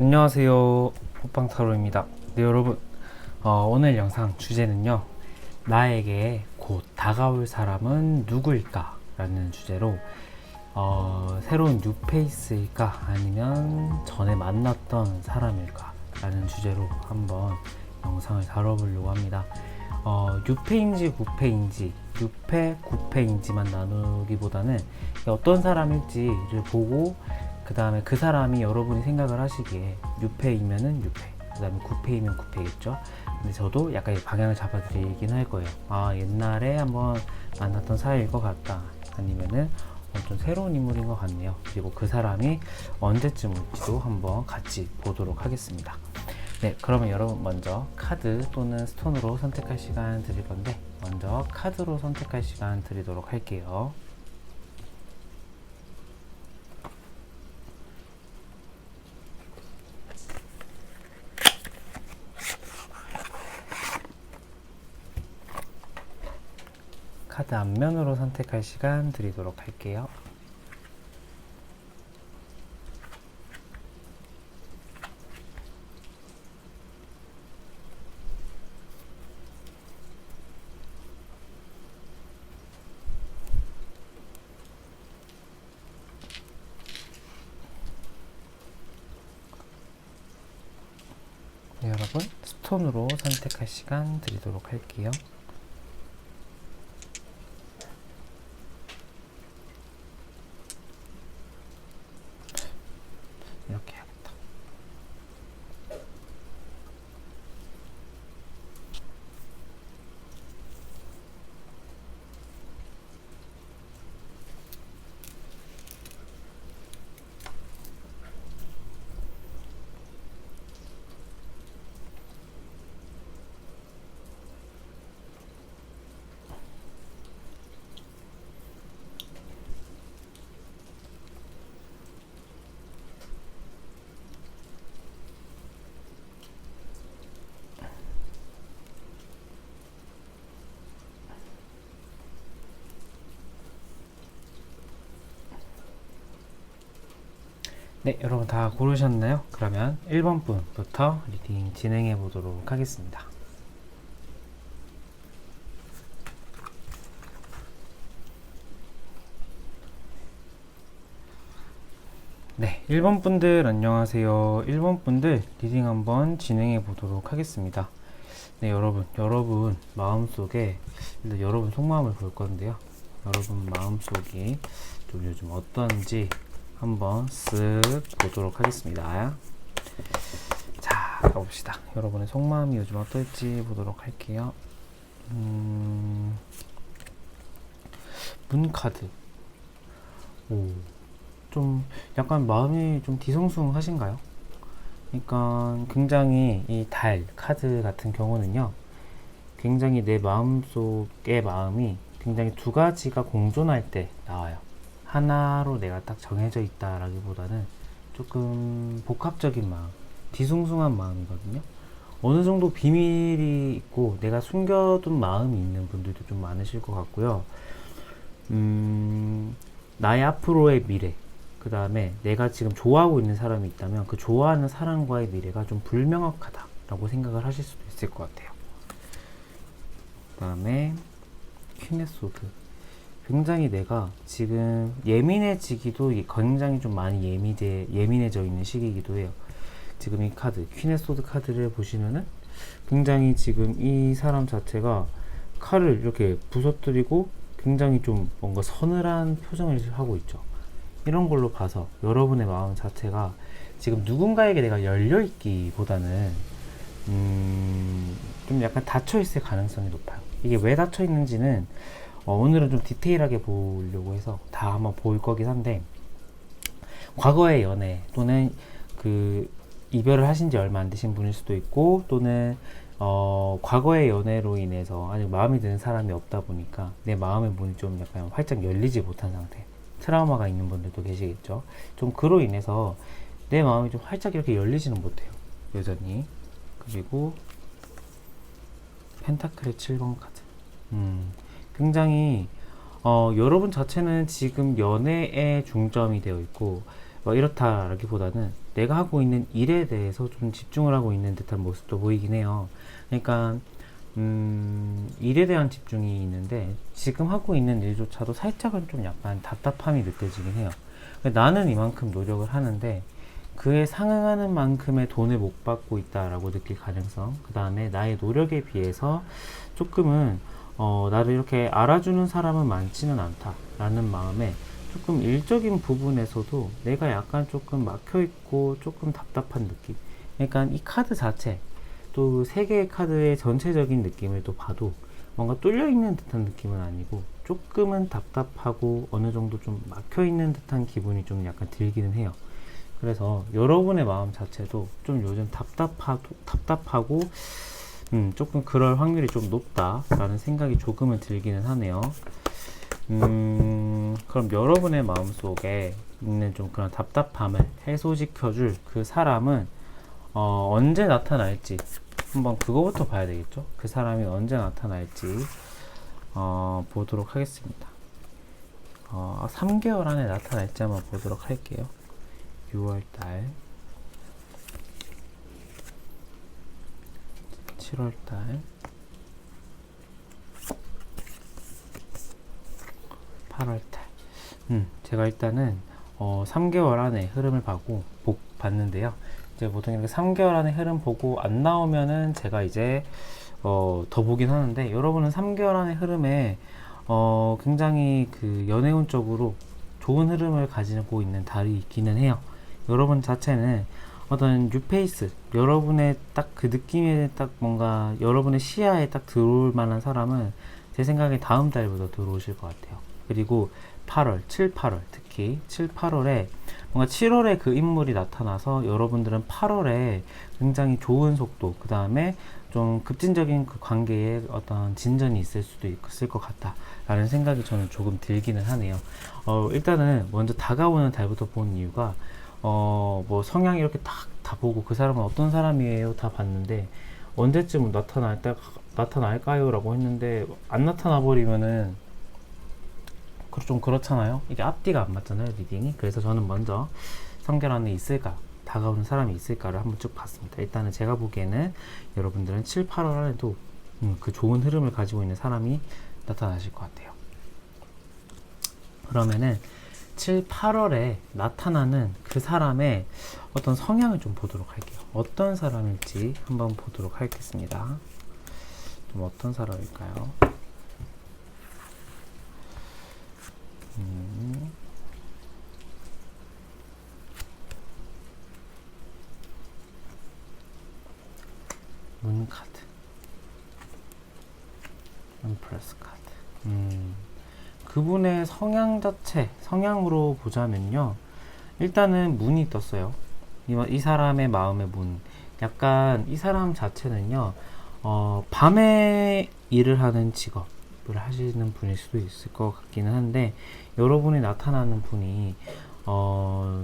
안녕하세요, 호빵타로입니다. 네, 여러분, 오늘 영상 주제는요, 나에게 곧 다가올 사람은 누구일까? 라는 주제로 새로운 뉴페이스일까? 아니면 전에 만났던 사람일까? 라는 주제로 한번 영상을 다뤄보려고 합니다. 뉴페인지 구페인지, 뉴페, 구페인지만 나누기보다는 어떤 사람일지를 보고 그 다음에 그 사람이 여러분이 생각을 하시기에 뉴페이면은 뉴페, 그 다음에 구페이면 구페겠죠. 근데 저도 약간 방향을 잡아드리긴 할 거예요. 아, 옛날에 한번 만났던 사이일 것 같다. 아니면은 좀 새로운 인물인 것 같네요. 그리고 그 사람이 언제쯤 올지도 한번 같이 보도록 하겠습니다. 네, 그러면 여러분 먼저 카드 또는 스톤으로 선택할 시간 드릴 건데, 먼저 카드로 선택할 시간 드리도록 할게요. 카드 앞면으로 선택할 시간 드리도록 할게요. 네, 여러분, 스톤으로 선택할 시간 드리도록 할게요. 이렇게 해야겠다. 네, 여러분 다 고르셨나요? 그러면 1번 분부터 리딩 진행해 보도록 하겠습니다. 네, 1번 분들 안녕하세요. 1번 분들 리딩 한번 진행해 보도록 하겠습니다. 네, 여러분 마음속에 일단 여러분 속마음을 볼 건데요. 여러분 마음속이 좀 요즘 어떤지 한번 쓱 보도록 하겠습니다. 자, 가봅시다. 여러분의 속마음이 요즘 어떨지 보도록 할게요. 문카드. 오, 좀 약간 마음이 좀 뒤숭숭하신가요? 그러니까 굉장히 이 달 카드 같은 경우는요, 굉장히 내 마음속의 마음이 굉장히 두 가지가 공존할 때 나와요. 하나로 내가 딱 정해져 있다라기보다는 조금 복합적인 마음, 뒤숭숭한 마음이거든요. 어느 정도 비밀이 있고 내가 숨겨둔 마음이 있는 분들도 좀 많으실 것 같고요. 나의 앞으로의 미래, 그 다음에 내가 지금 좋아하고 있는 사람이 있다면 그 좋아하는 사람과의 미래가 좀 불명확하다라고 생각을 하실 수도 있을 것 같아요. 그 다음에 퀸의 소드. 굉장히 내가 지금 예민해지기도 굉장히 좀 많이 예민해져 있는 시기이기도 해요. 지금 이 카드, 퀸의 소드 카드를 보시면은 굉장히 지금 이 사람 자체가 칼을 이렇게 부서뜨리고 굉장히 좀 뭔가 서늘한 표정을 하고 있죠. 이런 걸로 봐서 여러분의 마음 자체가 지금 누군가에게 내가 열려있기보다는 좀 약간 닫혀있을 가능성이 높아요. 이게 왜 닫혀있는지는 오늘은 좀 디테일하게 보려고 해서 다 한번 볼 거긴 한데, 과거의 연애 또는 그 이별을 하신 지 얼마 안 되신 분일 수도 있고, 또는 과거의 연애로 인해서 아직 마음에 드는 사람이 없다 보니까 내 마음의 문이 좀 약간 활짝 열리지 못한 상태, 트라우마가 있는 분들도 계시겠죠. 좀 그로 인해서 내 마음이 좀 활짝 이렇게 열리지는 못해요, 여전히. 그리고 펜타클의 7번 카드. 굉장히 여러분 자체는 지금 연애에 중점이 되어 있고 이렇다라기보다는 내가 하고 있는 일에 대해서 좀 집중을 하고 있는 듯한 모습도 보이긴 해요. 그러니까 일에 대한 집중이 있는데 지금 하고 있는 일조차도 살짝은 좀 약간 답답함이 느껴지긴 해요. 나는 이만큼 노력을 하는데 그에 상응하는 만큼의 돈을 못 받고 있다라고 느낄 가능성, 그 다음에 나의 노력에 비해서 조금은 나를 이렇게 알아주는 사람은 많지는 않다라는 마음에 조금 일적인 부분에서도 내가 약간 조금 막혀있고 조금 답답한 느낌. 그러니까 이 카드 자체, 또 세 개의 카드의 전체적인 느낌을 또 봐도 뭔가 뚫려있는 듯한 느낌은 아니고 조금은 답답하고 어느 정도 좀 막혀있는 듯한 기분이 좀 약간 들기는 해요. 그래서 여러분의 마음 자체도 좀 요즘 답답하고 조금 그럴 확률이 좀 높다라는 생각이 조금은 들기는 하네요. 그럼 여러분의 마음속에 있는 좀 그런 답답함을 해소시켜줄 그 사람은 언제 나타날지 한번 그거부터 봐야 되겠죠. 그 사람이 언제 나타날지 보도록 하겠습니다. 3개월 안에 나타날지 한번 보도록 할게요. 6월달, 7월달, 8월달. 제가 일단은 3개월 안에 흐름을 봤는데요. 이제 보통 이렇게 3개월 안에 흐름 보고 안 나오면은 제가 이제 더 보긴 하는데, 여러분은 3개월 안에 흐름에 굉장히 그 연애운적으로 좋은 흐름을 가지고 있는 달이 있기는 해요. 여러분 자체는 어떤 뉴페이스, 여러분의 딱 그 느낌에 딱 뭔가 여러분의 시야에 딱 들어올 만한 사람은 제 생각에 다음 달부터 들어오실 것 같아요. 그리고 8월, 7, 8월, 특히 7, 8월에 뭔가 7월에 그 인물이 나타나서 여러분들은 8월에 굉장히 좋은 속도, 그 다음에 좀 급진적인 그 관계에 어떤 진전이 있을 수도 있을 것 같다 라는 생각이 저는 조금 들기는 하네요. 일단은 먼저 다가오는 달부터 본 이유가 뭐 성향 이렇게 다 보고 그 사람은 어떤 사람이에요 다 봤는데 언제쯤 나타날까요? 라고 했는데 안 나타나 버리면은 좀 그렇잖아요. 이게 앞뒤가 안 맞잖아요, 리딩이. 그래서 저는 먼저 3개월 안에 있을까, 다가오는 사람이 있을까를 한번 쭉 봤습니다. 일단은 제가 보기에는 여러분들은 7, 8월 안에도 그 좋은 흐름을 가지고 있는 사람이 나타나실 것 같아요. 그러면은 7, 8월에 나타나는 그 사람의 어떤 성향을 좀 보도록 할게요. 어떤 사람일지 한번 보도록 하겠습니다. 좀 어떤 사람일까요? 문 카드, 플러스 카드. 그분의 성향 자체, 성향으로 보자면요, 일단은 문이 떴어요. 이 사람의 마음의 문. 약간 이 사람 자체는요, 밤에 일을 하는 직업을 하시는 분일 수도 있을 것 같기는 한데, 여러분이 나타나는 분이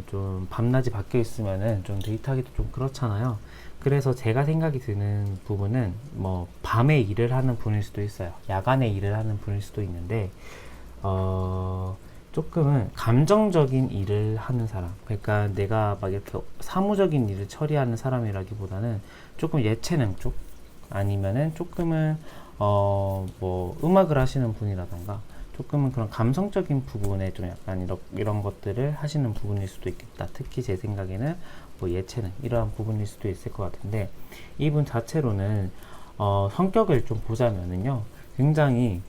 좀 밤낮이 바뀌어 있으면은 좀 데이트하기도 좀 그렇잖아요. 그래서 제가 생각이 드는 부분은 뭐 밤에 일을 하는 분일 수도 있어요. 야간에 일을 하는 분일 수도 있는데 조금은 감정적인 일을 하는 사람, 그러니까 내가 막 이렇게 사무적인 일을 처리하는 사람이라기보다는 조금 예체능 쪽, 아니면은 조금은 뭐 음악을 하시는 분이라던가 조금은 그런 감성적인 부분에 좀 약간 이런 것들을 하시는 부분일 수도 있겠다. 특히 제 생각에는 뭐 예체능 이러한 부분일 수도 있을 것 같은데, 이분 자체로는 성격을 좀 보자면은요, 굉장히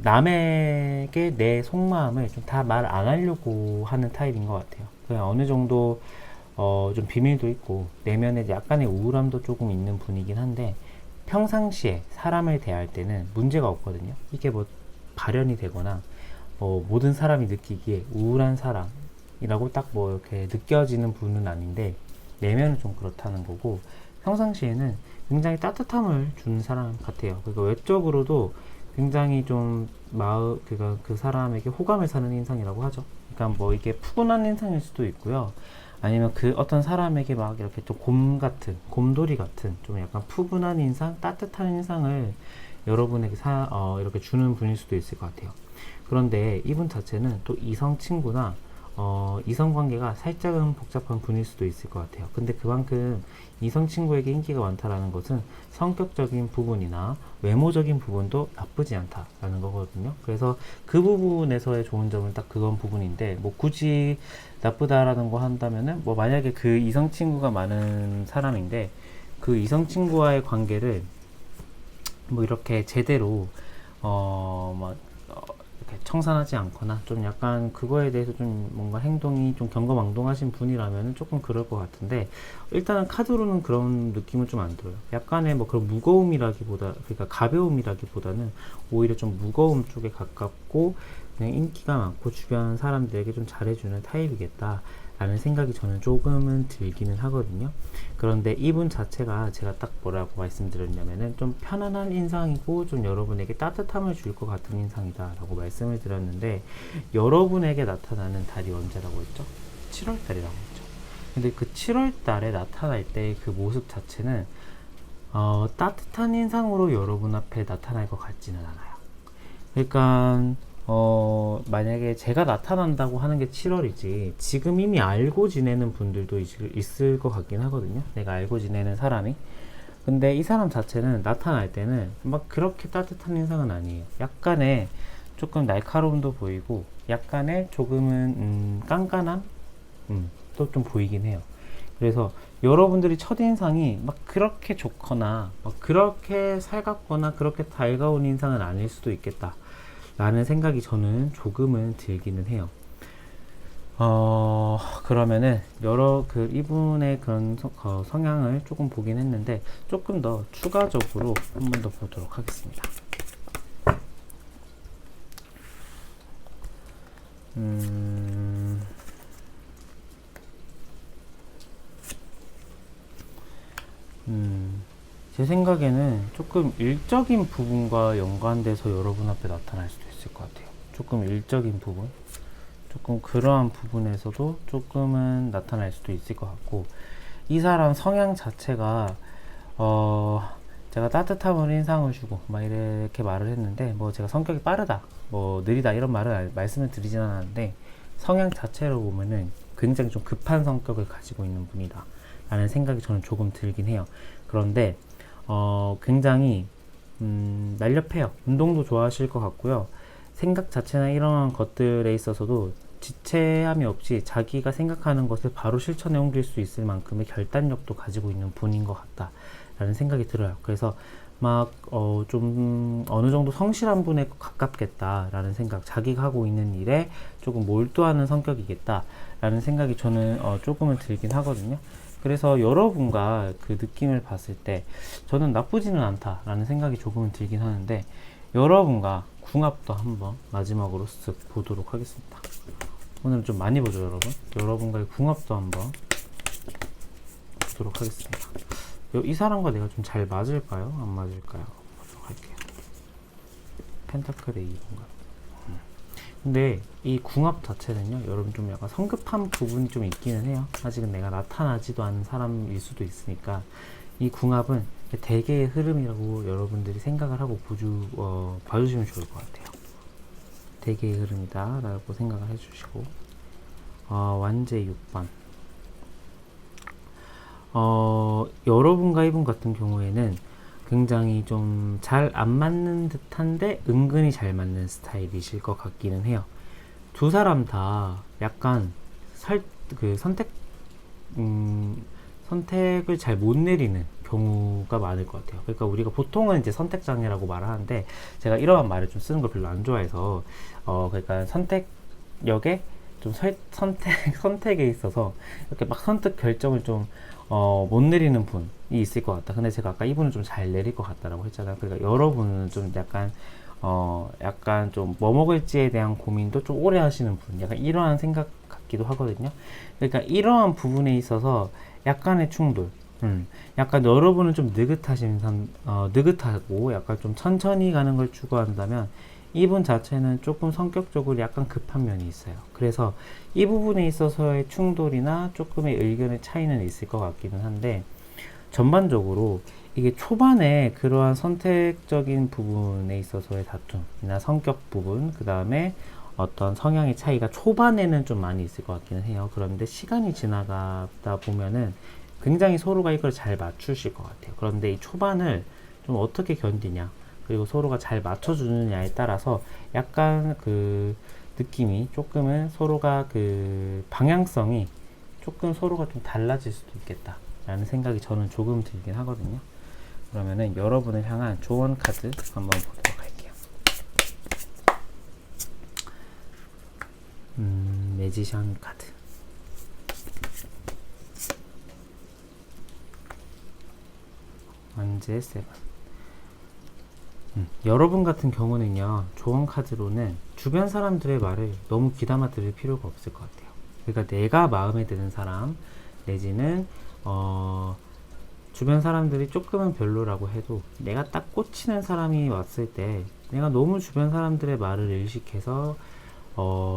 남에게 내 속마음을 좀 다 말 안 하려고 하는 타입인 것 같아요. 그냥 어느 정도 좀 비밀도 있고 내면에 약간의 우울함도 조금 있는 분이긴 한데, 평상시에 사람을 대할 때는 문제가 없거든요. 이게 뭐 발현이 되거나 모든 사람이 느끼기에 우울한 사람이라고 딱 뭐 이렇게 느껴지는 분은 아닌데, 내면은 좀 그렇다는 거고, 평상시에는 굉장히 따뜻함을 주는 사람 같아요. 그러니까 외적으로도 굉장히 좀 그러니까 그 사람에게 호감을 사는 인상이라고 하죠. 그러니까 뭐 이게 푸근한 인상일 수도 있고요. 아니면 그 어떤 사람에게 막 이렇게 좀 곰돌이 같은 좀 약간 푸근한 인상, 따뜻한 인상을 여러분에게 이렇게 주는 분일 수도 있을 것 같아요. 그런데 이분 자체는 또 이성 친구나 이성관계가 살짝은 복잡한 분일 수도 있을 것 같아요. 근데 그만큼 이성 친구에게 인기가 많다라는 것은 성격적인 부분이나 외모적인 부분도 나쁘지 않다라는 거거든요. 그래서 그 부분에서의 좋은 점은 딱 그건 부분인데, 뭐 굳이 나쁘다라는 거 한다면은, 뭐 만약에 그 이성 친구가 많은 사람인데 그 이성 친구와의 관계를 뭐 이렇게 제대로 뭐 이렇게 청산하지 않거나 좀 약간 그거에 대해서 좀 뭔가 행동이 좀 경거망동하신 분이라면 조금 그럴 것 같은데, 일단은 카드로는 그런 느낌은 좀 안 들어요. 약간의 뭐 그런 무거움이라기보다, 그러니까 가벼움이라기보다는 오히려 좀 무거움 쪽에 가깝고 그냥 인기가 많고 주변 사람들에게 좀 잘해주는 타입이겠다 라는 생각이 저는 조금은 들기는 하거든요. 그런데 이분 자체가 제가 딱 뭐라고 말씀드렸냐면은 좀 편안한 인상이고 좀 여러분에게 따뜻함을 줄 것 같은 인상이다 라고 말씀을 드렸는데, 여러분에게 나타나는 달이 언제라고 했죠? 7월 달이라고 했죠. 근데 그 7월 달에 나타날 때 그 모습 자체는 따뜻한 인상으로 여러분 앞에 나타날 것 같지는 않아요. 그러니까 만약에 제가 나타난다고 하는 게 7월이지 지금 이미 알고 지내는 분들도 있을 것 같긴 하거든요. 내가 알고 지내는 사람이. 근데 이 사람 자체는 나타날 때는 막 그렇게 따뜻한 인상은 아니에요. 약간의 조금 날카로움도 보이고 약간의 조금은 깐깐함 또 좀 보이긴 해요. 그래서 여러분들이 첫인상이 막 그렇게 좋거나 막 그렇게 살갑거나 그렇게 달가운 인상은 아닐 수도 있겠다 라는 생각이 저는 조금은 들기는 해요. 그러면은 이분의 그런 성향을 조금 보긴 했는데, 조금 더 추가적으로 한 번 더 보도록 하겠습니다. 제 생각에는 조금 일적인 부분과 연관돼서 여러분 앞에 나타날 수도 있을 것 같아요. 조금 일적인 부분, 조금 그러한 부분에서도 조금은 나타날 수도 있을 것 같고, 이 사람 성향 자체가 제가 따뜻함을 인상을 주고 막 이렇게 말을 했는데, 뭐 제가 성격이 빠르다 뭐 느리다 이런 말씀을 드리진 않았는데, 성향 자체로 보면은 굉장히 좀 급한 성격을 가지고 있는 분이다 라는 생각이 저는 조금 들긴 해요. 그런데 굉장히 날렵해요. 운동도 좋아하실 것 같고요. 생각 자체나 이런 것들에 있어서도 지체함이 없이 자기가 생각하는 것을 바로 실천에 옮길 수 있을 만큼의 결단력도 가지고 있는 분인 것 같다 라는 생각이 들어요. 그래서 막 좀 어느 정도 성실한 분에 가깝겠다 라는 생각, 자기가 하고 있는 일에 조금 몰두하는 성격이겠다 라는 생각이 저는 조금은 들긴 하거든요. 그래서 여러분과 그 느낌을 봤을 때 저는 나쁘지는 않다 라는 생각이 조금은 들긴 하는데, 여러분과 궁합도 한번 마지막으로 쓱 보도록 하겠습니다. 오늘은 좀 많이 보죠 여러분. 여러분과의 궁합도 한번 보도록 하겠습니다. 이 사람과 내가 좀 잘 맞을까요? 안 맞을까요? 보도록 할게요. 펜타클의 2분가. 근데 이 궁합 자체는요, 여러분 좀 약간 성급한 부분이 좀 있기는 해요. 아직은 내가 나타나지도 않은 사람일 수도 있으니까 이 궁합은 대개의 흐름이라고 여러분들이 생각을 하고 봐주시면 좋을 것 같아요. 대개의 흐름이다 라고 생각을 해주시고, 완제 6번. 여러분과 이분 같은 경우에는 굉장히 좀 잘 안 맞는 듯한데 은근히 잘 맞는 스타일이실 것 같기는 해요. 두 사람 다 약간 선택을 잘 못 내리는 경우가 많을 것 같아요. 그러니까 우리가 보통은 이제 선택장애라고 말하는데, 제가 이러한 말을 좀 쓰는 걸 별로 안 좋아해서 그러니까 선택력에 좀 선택에 있어서 이렇게 막 선택 결정을 좀 못 내리는 분이 있을 것 같다. 근데 제가 아까 이분은 좀 잘 내릴 것 같다라고 했잖아요. 그러니까 여러분은 좀 약간 좀 뭐 먹을지에 대한 고민도 좀 오래 하시는 분, 약간 이러한 생각 같기도 하거든요. 그러니까 이러한 부분에 있어서 약간의 충돌, 약간 여러분은 좀 느긋하고 약간 좀 천천히 가는 걸 추구한다면, 이분 자체는 조금 성격적으로 약간 급한 면이 있어요. 그래서 이 부분에 있어서의 충돌이나 조금의 의견의 차이는 있을 것 같기는 한데, 전반적으로 이게 초반에 그러한 선택적인 부분에 있어서의 다툼이나 성격 부분, 그 다음에 어떤 성향의 차이가 초반에는 좀 많이 있을 것 같기는 해요. 그런데 시간이 지나가다 보면은 굉장히 서로가 이걸 잘 맞추실 것 같아요. 그런데 이 초반을 좀 어떻게 견디냐, 그리고 서로가 잘 맞춰주느냐에 따라서 약간 그 느낌이 조금은 서로가 그 방향성이 조금 서로가 좀 달라질 수도 있겠다 라는 생각이 저는 조금 들긴 하거든요. 그러면은 여러분을 향한 조언 카드 한번 보도록 할게요. 매지션 카드. 완제 세븐. 여러분 같은 경우는요, 조언 카드로는 주변 사람들의 말을 너무 귀담아 들을 필요가 없을 것 같아요. 그러니까 내가 마음에 드는 사람, 내지는 주변 사람들이 조금은 별로라고 해도 내가 딱 꽂히는 사람이 왔을 때 내가 너무 주변 사람들의 말을 의식해서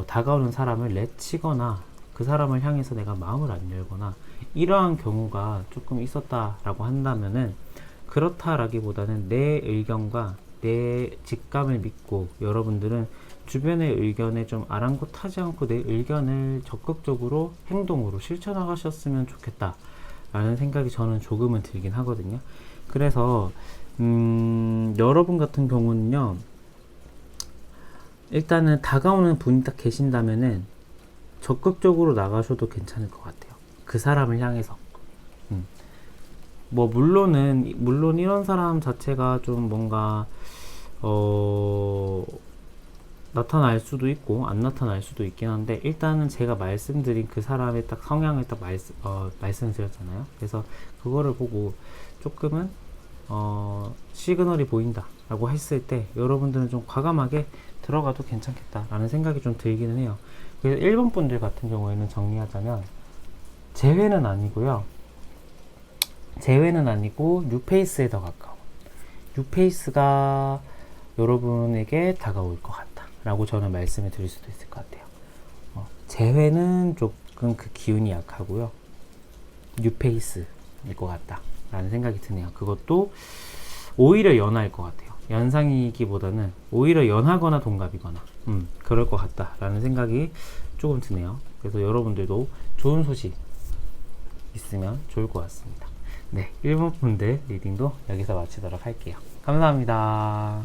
다가오는 사람을 내치거나 그 사람을 향해서 내가 마음을 안 열거나 이러한 경우가 조금 있었다라고 한다면은, 그렇다라기보다는 내 의견과 내 직감을 믿고 여러분들은 주변의 의견에 좀 아랑곳하지 않고 내 의견을 적극적으로 행동으로 실천하셨으면 좋겠다 라는 생각이 저는 조금은 들긴 하거든요. 그래서 여러분 같은 경우는요, 일단은 다가오는 분이 딱 계신다면은 적극적으로 나가셔도 괜찮을 것 같아요. 그 사람을 향해서. 뭐 물론 이런 사람 자체가 좀 뭔가 나타날 수도 있고 안 나타날 수도 있긴 한데, 일단은 제가 말씀드린 그 사람의 딱 성향을 딱 말씀을 드렸잖아요. 그래서 그거를 보고 조금은 시그널이 보인다 라고 했을 때 여러분들은 좀 과감하게 들어가도 괜찮겠다 라는 생각이 좀 들기는 해요. 그래서 1번 분들 같은 경우에는 정리하자면, 재회는 아니고요, 재회는 아니고 뉴페이스에 더 가까운 뉴페이스가 여러분에게 다가올 것 같다 라고 저는 말씀을 드릴 수도 있을 것 같아요. 재회는 조금 그 기운이 약하고요, 뉴페이스일 것 같다 라는 생각이 드네요. 그것도 오히려 연하일 것 같아요. 연상이기보다는 오히려 연하거나 동갑이거나 그럴 것 같다 라는 생각이 조금 드네요. 그래서 여러분들도 좋은 소식 있으면 좋을 것 같습니다. 네, 1번 분들 리딩도 여기서 마치도록 할게요. 감사합니다.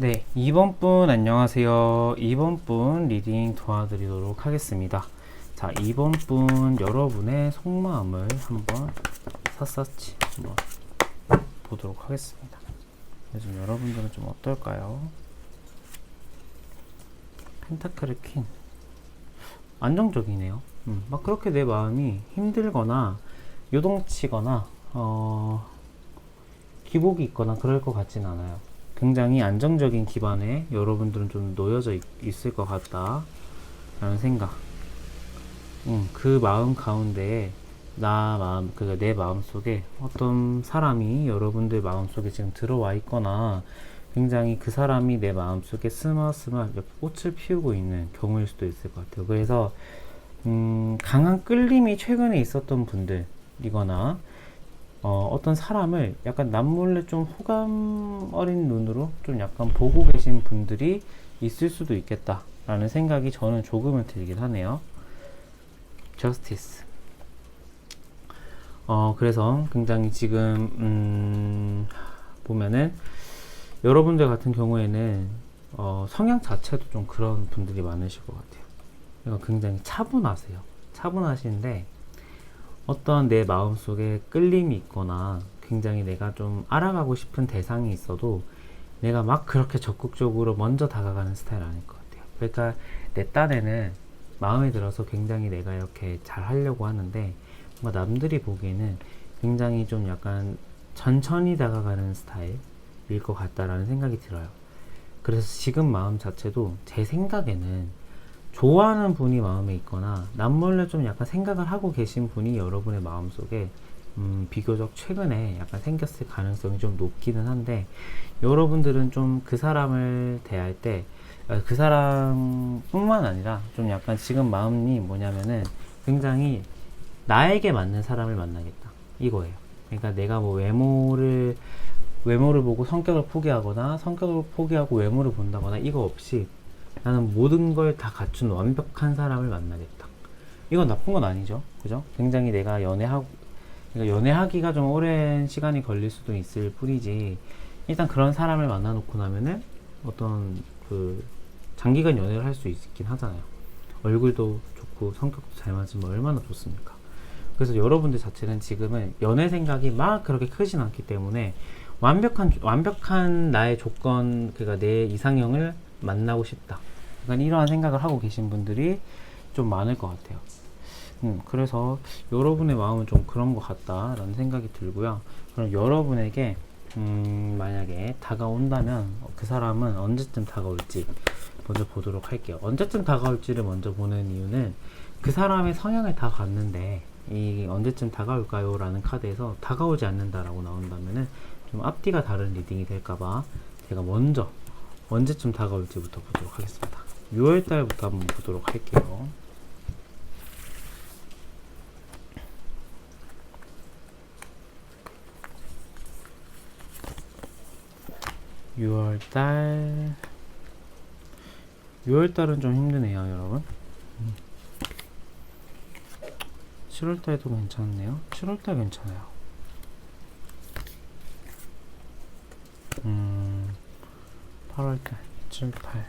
네, 2번 분 안녕하세요. 2번 분 리딩 도와드리도록 하겠습니다. 자, 2번 분 여러분의 속마음을 한번 샅샅이 한번 보도록 하겠습니다. 요즘 여러분들은 좀 어떨까요? 펜타클의 퀸. 안정적이네요. 막 그렇게 내 마음이 힘들거나 요동치거나 기복이 있거나 그럴 것 같진 않아요. 굉장히 안정적인 기반에 여러분들은 좀 놓여져 있을 것 같다 라는 생각. 그 마음 가운데에 그러니까 내 마음 속에 어떤 사람이 여러분들 마음 속에 지금 들어와 있거나, 굉장히 그 사람이 내 마음 속에 스멀스멀 꽃을 피우고 있는 경우일 수도 있을 것 같아요. 그래서 강한 끌림이 최근에 있었던 분들이거나, 어떤 사람을 약간 남몰래 좀 호감 어린 눈으로 좀 약간 보고 계신 분들이 있을 수도 있겠다 라는 생각이 저는 조금은 들긴 하네요. 저스티스. 그래서 굉장히 지금 보면은 여러분들 같은 경우에는 성향 자체도 좀 그런 분들이 많으실 것 같아요. 그러니까 굉장히 차분하세요. 차분하신데 어떤 내 마음속에 끌림이 있거나 굉장히 내가 좀 알아가고 싶은 대상이 있어도 내가 막 그렇게 적극적으로 먼저 다가가는 스타일 아닐 것 같아요. 그러니까 내 딴에는 마음에 들어서 굉장히 내가 이렇게 잘 하려고 하는데, 뭔가 남들이 보기에는 굉장히 좀 약간 천천히 다가가는 스타일, 것 같다라는 생각이 들어요. 그래서 지금 마음 자체도 제 생각에는 좋아하는 분이 마음에 있거나 남몰래 좀 약간 생각을 하고 계신 분이 여러분의 마음속에 비교적 최근에 약간 생겼을 가능성이 좀 높기는 한데, 여러분들은 좀 그 사람을 대할 때 그 사람뿐만 아니라 좀 약간 지금 마음이 뭐냐면은 굉장히 나에게 맞는 사람을 만나겠다 이거예요. 그러니까 내가 뭐 외모를 보고 성격을 포기하거나 성격을 포기하고 외모를 본다거나 이거 없이 나는 모든 걸 다 갖춘 완벽한 사람을 만나겠다. 이건 나쁜 건 아니죠. 그죠? 굉장히 내가 그러니까 연애하기가 좀 오랜 시간이 걸릴 수도 있을 뿐이지, 일단 그런 사람을 만나놓고 나면은 어떤 그 장기간 연애를 할 수 있긴 하잖아요. 얼굴도 좋고 성격도 잘 맞으면 얼마나 좋습니까? 그래서 여러분들 자체는 지금은 연애 생각이 막 그렇게 크진 않기 때문에 완벽한 나의 조건, 그러니까 내 이상형을 만나고 싶다. 약간 이러한 생각을 하고 계신 분들이 좀 많을 것 같아요. 그래서 여러분의 마음은 좀 그런 것 같다라는 생각이 들고요. 그럼 여러분에게 만약에 다가온다면 그 사람은 언제쯤 다가올지 먼저 보도록 할게요. 언제쯤 다가올지를 먼저 보는 이유는 그 사람의 성향을 다 봤는데, 이 언제쯤 다가올까요? 라는 카드에서 다가오지 않는다라고 나온다면은 좀 앞뒤가 다른 리딩이 될까봐 제가 먼저 언제쯤 다가올지부터 보도록 하겠습니다. 6월달부터 한번 보도록 할게요. 6월달은 좀 힘드네요, 여러분. 7월달도 괜찮네요. 7월달 괜찮아요. 8월달 7, 8.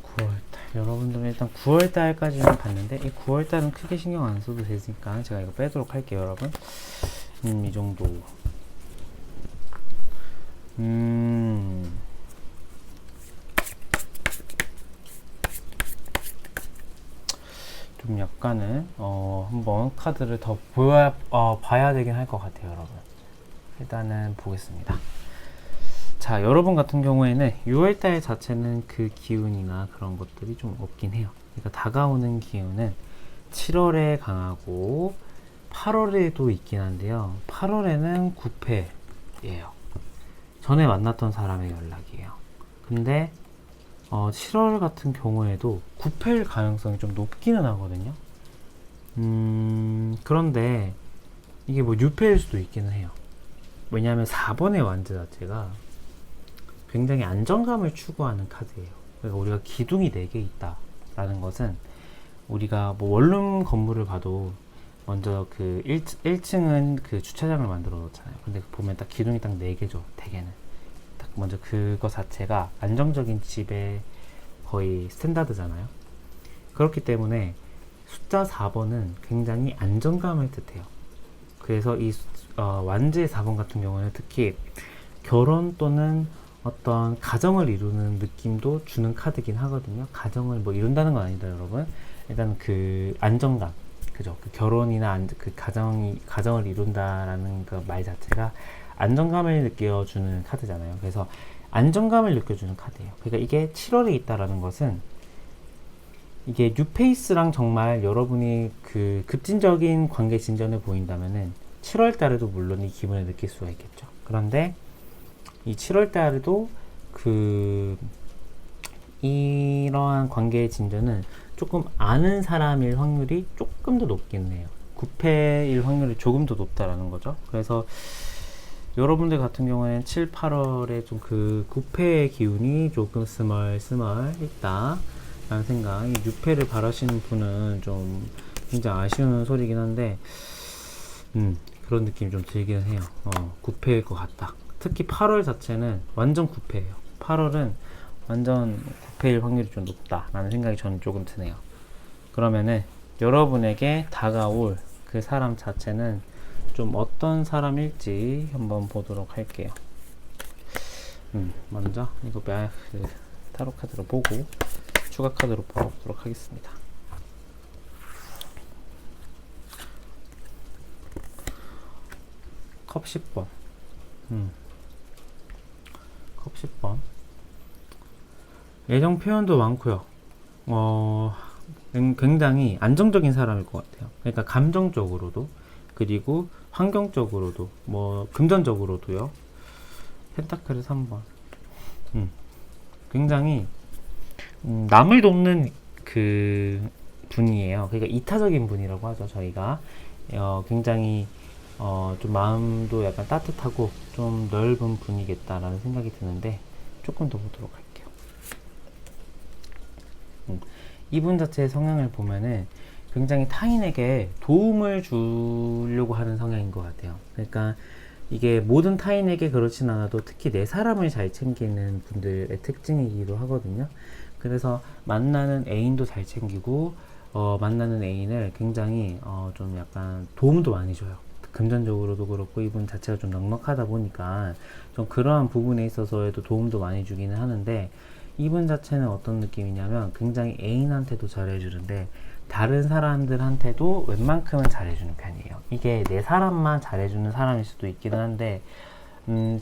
9월달. 여러분들은 일단 9월달까지는 봤는데, 이 9월달은 크게 신경 안 써도 되니까 제가 이거 빼도록 할게요, 여러분. 이 정도. 좀 약간은 한번 카드를 더 봐야 되긴 할 것 같아요, 여러분. 일단은 보겠습니다. 자, 여러분 같은 경우에는 6월달 자체는 그 기운이나 그런 것들이 좀 없긴 해요. 그러니까 다가오는 기운은 7월에 강하고 8월에도 있긴 한데요. 8월에는 9패예요. 전에 만났던 사람의 연락이에요. 근데 7월 같은 경우에도 9패일 가능성이 좀 높기는 하거든요. 그런데 이게 뭐 6패일 수도 있기는 해요. 왜냐하면 4번의 완즈 자체가 굉장히 안정감을 추구하는 카드예요. 그러니까 우리가 기둥이 4개 있다라는 것은, 우리가 뭐 원룸 건물을 봐도 먼저 그 1층은 그 주차장을 만들어 놓잖아요. 근데 보면 딱 기둥이 딱 4개죠, 대개는. 딱 먼저 그거 자체가 안정적인 집의 거의 스탠다드잖아요. 그렇기 때문에 숫자 4번은 굉장히 안정감을 뜻해요. 그래서 이 완즈의 4번 같은 경우는 특히 결혼 또는 어떤 가정을 이루는 느낌도 주는 카드긴 하거든요. 가정을 뭐 이룬다는 건 아니다, 여러분. 일단 그 안정감, 그죠? 그 결혼이나 그 가정을 이룬다라는 그 말 자체가 안정감을 느껴주는 카드잖아요. 그래서 안정감을 느껴주는 카드예요. 그러니까 이게 7월에 있다라는 것은, 이게 뉴페이스랑 정말 여러분이 그 급진적인 관계 진전을 보인다면은 7월 달에도 물론 이 기분을 느낄 수가 있겠죠. 그런데 이 7월 달에도 이러한 관계의 진전은 조금 아는 사람일 확률이 조금 더 높긴 해요. 9패일 확률이 조금 더 높다라는 거죠. 그래서 여러분들 같은 경우에는 7, 8월에 좀 그 9패의 기운이 조금 스멀스멀 있다 라는 생각. 이 6패를 바라시는 분은 좀 굉장히 아쉬운 소리긴 한데, 그런 느낌이 좀 들기는 해요. 9패일 것 같다. 특히 8월 자체는 완전 9패예요. 8월은 완전 9패일 확률이 좀 높다라는 생각이 저는 조금 드네요. 그러면은 여러분에게 다가올 그 사람 자체는 좀 어떤 사람일지 한번 보도록 할게요. 먼저 이거 타로 카드로 보고 추가 카드로 보도록 하겠습니다. 컵 10번. 컵 10번. 애정 표현도 많고요. 굉장히 안정적인 사람일 것 같아요. 그러니까 감정적으로도, 그리고 환경적으로도, 뭐 금전적으로도요. 펜타클을 3번. 굉장히 남을 돕는 그 분이에요. 그러니까 이타적인 분이라고 하죠. 저희가 굉장히 좀 마음도 약간 따뜻하고 좀 넓은 분이겠다라는 생각이 드는데, 조금 더 보도록 할게요. 이분 자체의 성향을 보면은 굉장히 타인에게 도움을 주려고 하는 성향인 것 같아요. 그러니까 이게 모든 타인에게 그렇진 않아도 특히 내 사람을 잘 챙기는 분들의 특징이기도 하거든요. 그래서 만나는 애인도 잘 챙기고, 만나는 애인을 굉장히 좀 약간 도움도 많이 줘요. 금전적으로도 그렇고, 이분 자체가 좀 넉넉하다 보니까 좀 그러한 부분에 있어서에도 도움도 많이 주기는 하는데, 이분 자체는 어떤 느낌이냐면 굉장히 애인한테도 잘해주는데 다른 사람들한테도 웬만큼은 잘해주는 편이에요. 이게 내 사람만 잘해주는 사람일 수도 있기는 한데,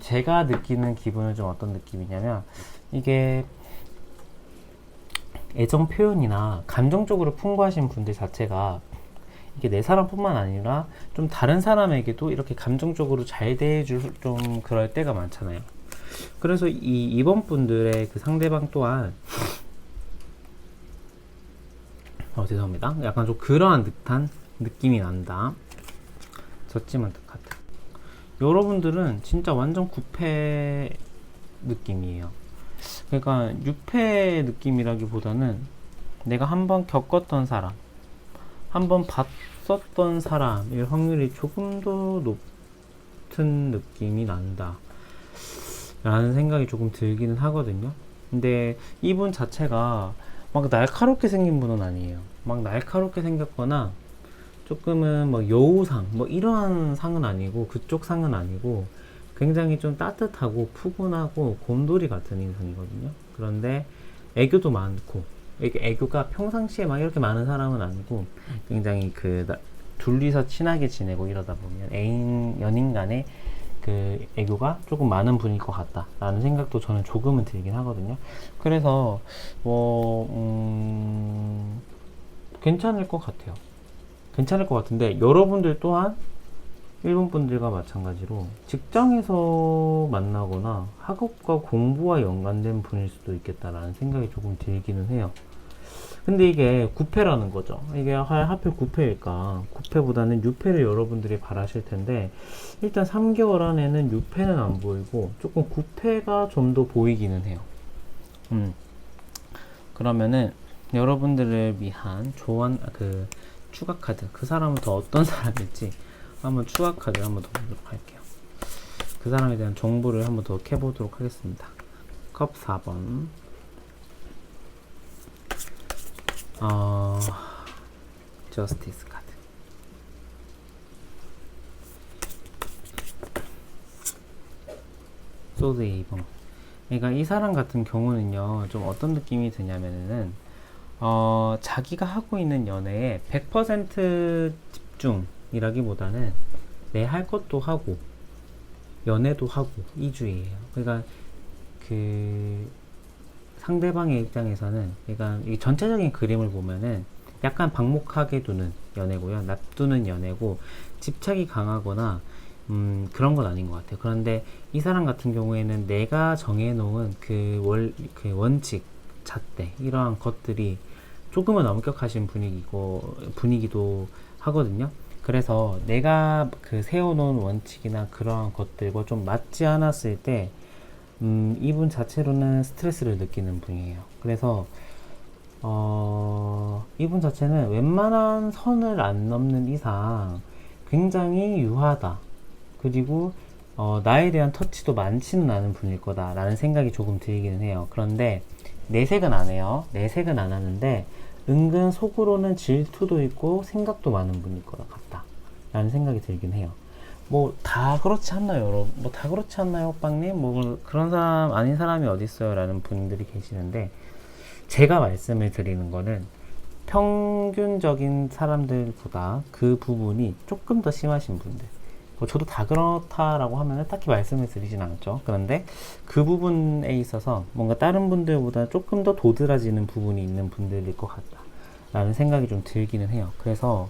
제가 느끼는 기분은 좀 어떤 느낌이냐면, 이게 애정 표현이나 감정적으로 풍부하신 분들 자체가 이게 내 사람뿐만 아니라 좀 다른 사람에게도 이렇게 감정적으로 잘 대해줄 좀 그럴 때가 많잖아요. 그래서 이번 분들의 그 상대방 또한 죄송합니다. 약간 좀 그러한 듯한 느낌이 난다. 저지먼트 카드. 여러분들은 진짜 완전 구패 느낌이에요. 그러니까 6패 느낌이라기보다는 내가 한번 겪었던 사람, 한번 봤었던 사람일 확률이 조금 더 높은 느낌이 난다 라는 생각이 조금 들기는 하거든요. 근데 이분 자체가 막 날카롭게 생긴 분은 아니에요. 막 날카롭게 생겼거나 조금은 뭐 여우상 뭐 이러한 상은 아니고, 그쪽 상은 아니고 굉장히 좀 따뜻하고 푸근하고 곰돌이 같은 인상이거든요. 그런데 애교도 많고, 애교가 평상시에 막 이렇게 많은 사람은 아니고 굉장히 둘이서 친하게 지내고 이러다 보면 연인 간에 그 애교가 조금 많은 분일 것 같다 라는 생각도 저는 조금은 들긴 하거든요. 그래서 괜찮을 것 같아요. 괜찮을 것 같은데, 여러분들 또한 일본 분들과 마찬가지로 직장에서 만나거나 학업과 공부와 연관된 분일 수도 있겠다라는 생각이 조금 들기는 해요. 근데 이게 9패라는 거죠. 이게 하필 9패일까? 9패보다는 6패를 여러분들이 바라실 텐데, 일단 3개월 안에는 6패는 안 보이고 조금 9패가 좀 더 보이기는 해요. 그러면은 여러분들을 위한 추가 카드, 그 사람은 더 어떤 사람일지 한번 추가 카드 한번 더 보도록 할게요. 그 사람에 대한 정보를 한번 더 캐보도록 하겠습니다. 컵 4번. 저스티스 카드. 소드 2번. 그러니까 이 사람 같은 경우는요, 좀 어떤 느낌이 드냐면은, 자기가 하고 있는 연애에 100% 집중이라기보다는 내 할 것도 하고, 연애도 하고, 이주의예요. 그러니까 상대방의 입장에서는, 그러니까 이 전체적인 그림을 보면은 약간 방목하게 두는 연애고요, 놔두는 연애고, 집착이 강하거나 그런 건 아닌 것 같아요. 그런데 이 사람 같은 경우에는 내가 정해놓은 그 원칙, 잣대, 이러한 것들이 조금은 엄격하신 분위기도 하거든요. 그래서 내가 세워놓은 원칙이나 그러한 것들과 좀 맞지 않았을 때 이분 자체로는 스트레스를 느끼는 분이에요. 그래서 이분 자체는 웬만한 선을 안 넘는 이상 굉장히 유하다. 그리고 나에 대한 터치도 많지는 않은 분일 거다 라는 생각이 조금 들기는 해요. 그런데 내색은 안 해요. 내색은 안 하는데 은근 속으로는 질투도 있고 생각도 많은 분일 것 같다 라는 생각이 들긴 해요. 뭐 다 그렇지 않나요, 여러분? 뭐 다 그렇지 않나요, 오빵님? 뭐 그런 사람 아닌 사람이 어딨어요 라는 분들이 계시는데, 제가 말씀을 드리는 거는 평균적인 사람들보다 그 부분이 조금 더 심하신 분들, 뭐 저도 다 그렇다라고 하면 딱히 말씀을 드리진 않았죠. 그런데 그 부분에 있어서 뭔가 다른 분들보다 조금 더 도드라지는 부분이 있는 분들일 것 같다라는 생각이 좀 들기는 해요. 그래서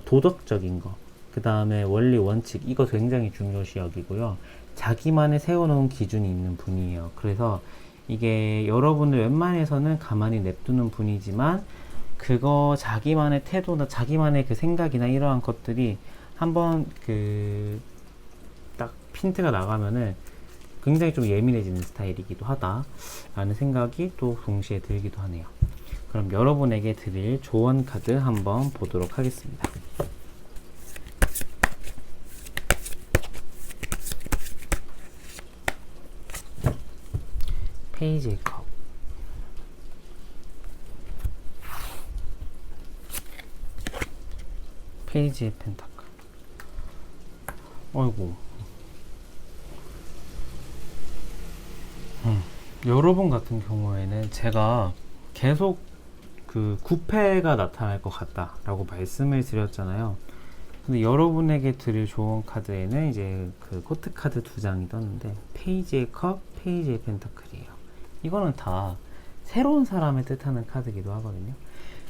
도덕적인 거, 그 다음에 원리 원칙, 이거 굉장히 중요시 여기고요. 자기만의 세워놓은 기준이 있는 분이에요. 그래서 이게 여러분을 웬만해서는 가만히 냅두는 분이지만 그거 자기만의 태도나 자기만의 그 생각이나 이러한 것들이 한번 그 딱 핀트가 나가면은 굉장히 좀 예민해지는 스타일이기도 하다라는 생각이 또 동시에 들기도 하네요. 그럼 여러분에게 드릴 조언 카드 한번 보도록 하겠습니다. 페이지의 컵, 페이지의 펜타클. 어이구. 여러분 같은 경우에는 제가 계속 그 구패가 나타날 것 같다라고 말씀을 드렸잖아요. 근데 여러분에게 드릴 조언 카드에는 이제 그 코트 카드 2장이 떴는데 페이지의 컵, 페이지의 펜타클이에요. 이거는 다 새로운 사람을 뜻하는 카드이기도 하거든요.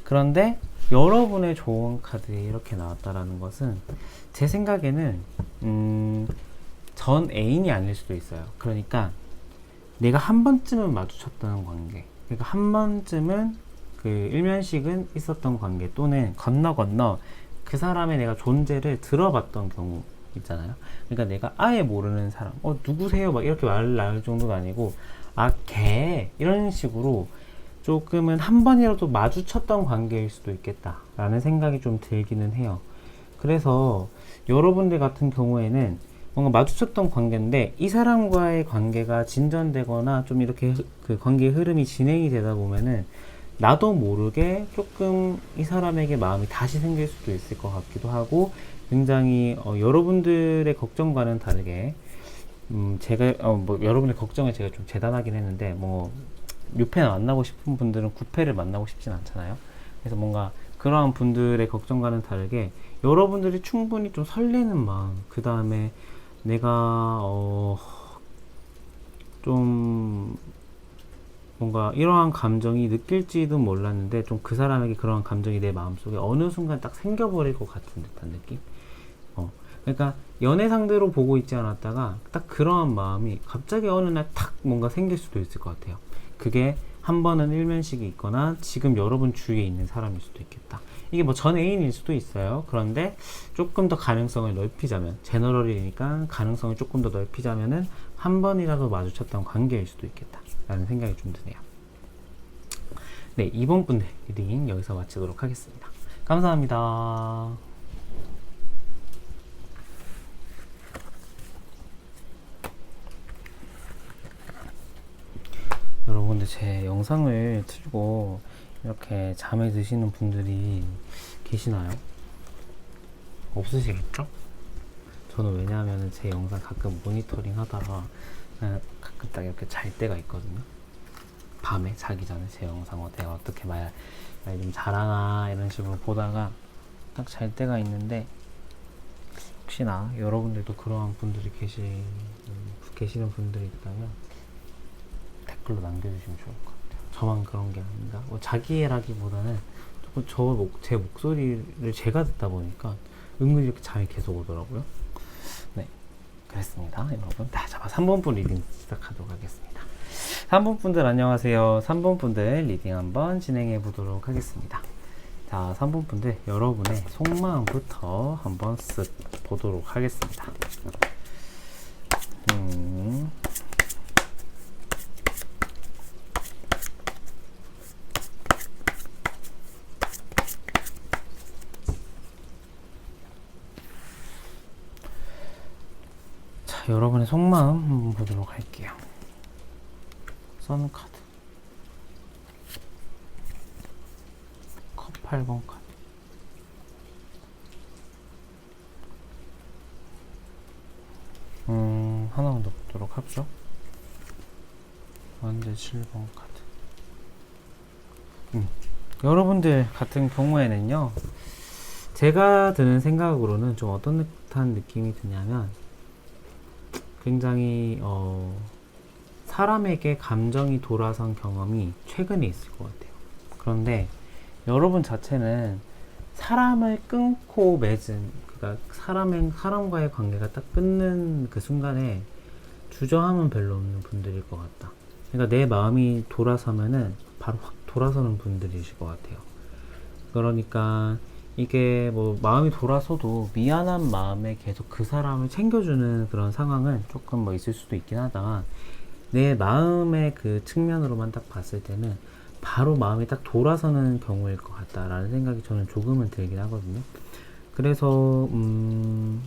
그런데 여러분의 조언 카드에 이렇게 나왔다라는 것은 제 생각에는 전 애인이 아닐 수도 있어요. 그러니까 내가 한 번쯤은 마주쳤던 관계, 그러니까 한 번쯤은 그 일면식은 있었던 관계, 또는 건너 그 사람의 내가 존재를 들어봤던 경우 있잖아요. 그러니까 내가 아예 모르는 사람, 누구세요? 막 이렇게 말을 나눌 정도가 아니고, 걔 이런 식으로 조금은 한 번이라도 마주쳤던 관계일 수도 있겠다라는 생각이 좀 들기는 해요. 그래서 여러분들 같은 경우에는 뭔가 마주쳤던 관계인데 이 사람과의 관계가 진전되거나 좀 이렇게 그 관계의 흐름이 진행이 되다 보면은 나도 모르게 조금 이 사람에게 마음이 다시 생길 수도 있을 것 같기도 하고, 굉장히 여러분들의 걱정과는 다르게 제가 뭐 여러분의 걱정을 제가 좀 재단하긴 했는데, 뭐 6패 만나고 싶은 분들은 9패를 만나고 싶진 않잖아요. 그래서 뭔가 그러한 분들의 걱정과는 다르게 여러분들이 충분히 좀 설레는 마음, 그 다음에 내가 좀 뭔가 이러한 감정이 느낄지도 몰랐는데 좀 그 사람에게 그러한 감정이 내 마음속에 어느 순간 딱 생겨버릴 것 같은 듯한 느낌? 그러니까 연애 상대로 보고 있지 않았다가 딱 그러한 마음이 갑자기 어느 날 탁 뭔가 생길 수도 있을 것 같아요. 그게 한 번은 일면식이 있거나 지금 여러분 주위에 있는 사람일 수도 있겠다. 이게 뭐 전 애인일 수도 있어요. 그런데 조금 더 가능성을 넓히자면, 제너럴이니까 가능성을 조금 더 넓히자면은 한 번이라도 마주쳤던 관계일 수도 있겠다 라는 생각이 좀 드네요. 네, 이번 분 리딩 여기서 마치도록 하겠습니다. 감사합니다. 여러분들 제 영상을 틀고 이렇게 잠에 드시는 분들이 계시나요? 없으시겠죠? 저는 왜냐하면 제 영상 가끔 모니터링 하다가 가끔 딱 이렇게 잘 때가 있거든요. 밤에 자기 전에 제 영상 내가 어떻게 말 좀 잘하나 이런 식으로 보다가 딱 잘 때가 있는데, 혹시나 여러분들도 그러한 분들이 계시는 분들이 있다면 댓글로 남겨주시면 좋을 것 같아요. 저만 그런 게 아닌가? 뭐 자기애라기보다는 제 목소리를 제가 듣다 보니까 은근히 이렇게 잠이 계속 오더라고요. 네, 그랬습니다. 여러분, 자, 3번 분 리딩 시작하도록 하겠습니다. 3번 분들 안녕하세요. 3번 분들 리딩 한번 진행해 보도록 하겠습니다. 자, 3번 분들 여러분의 속마음부터 한번 쓱 보도록 하겠습니다. 자, 여러분의 속마음 한번 보도록 할게요. 선 카드, 컵 8번 카드, 하나만 더 보도록 하죠. 완전 7번 카드. 여러분들 같은 경우에는요, 제가 드는 생각으로는 좀 어떤 듯한 느낌이 드냐면 굉장히 사람에게 감정이 돌아선 경험이 최근에 있을 것 같아요. 그런데 여러분 자체는 사람을 끊고 맺은, 그러니까 사람과의 관계가 딱 끊는 그 순간에 주저함은 별로 없는 분들일 것 같다. 그러니까 내 마음이 돌아서면은 바로 확 돌아서는 분들이실 것 같아요. 그러니까 이게 뭐 마음이 돌아서도 미안한 마음에 계속 그 사람을 챙겨주는 그런 상황은 조금 뭐 있을 수도 있긴 하다만, 내 마음의 그 측면으로만 딱 봤을 때는 바로 마음이 딱 돌아서는 경우일 것 같다라는 생각이 저는 조금은 들긴 하거든요. 그래서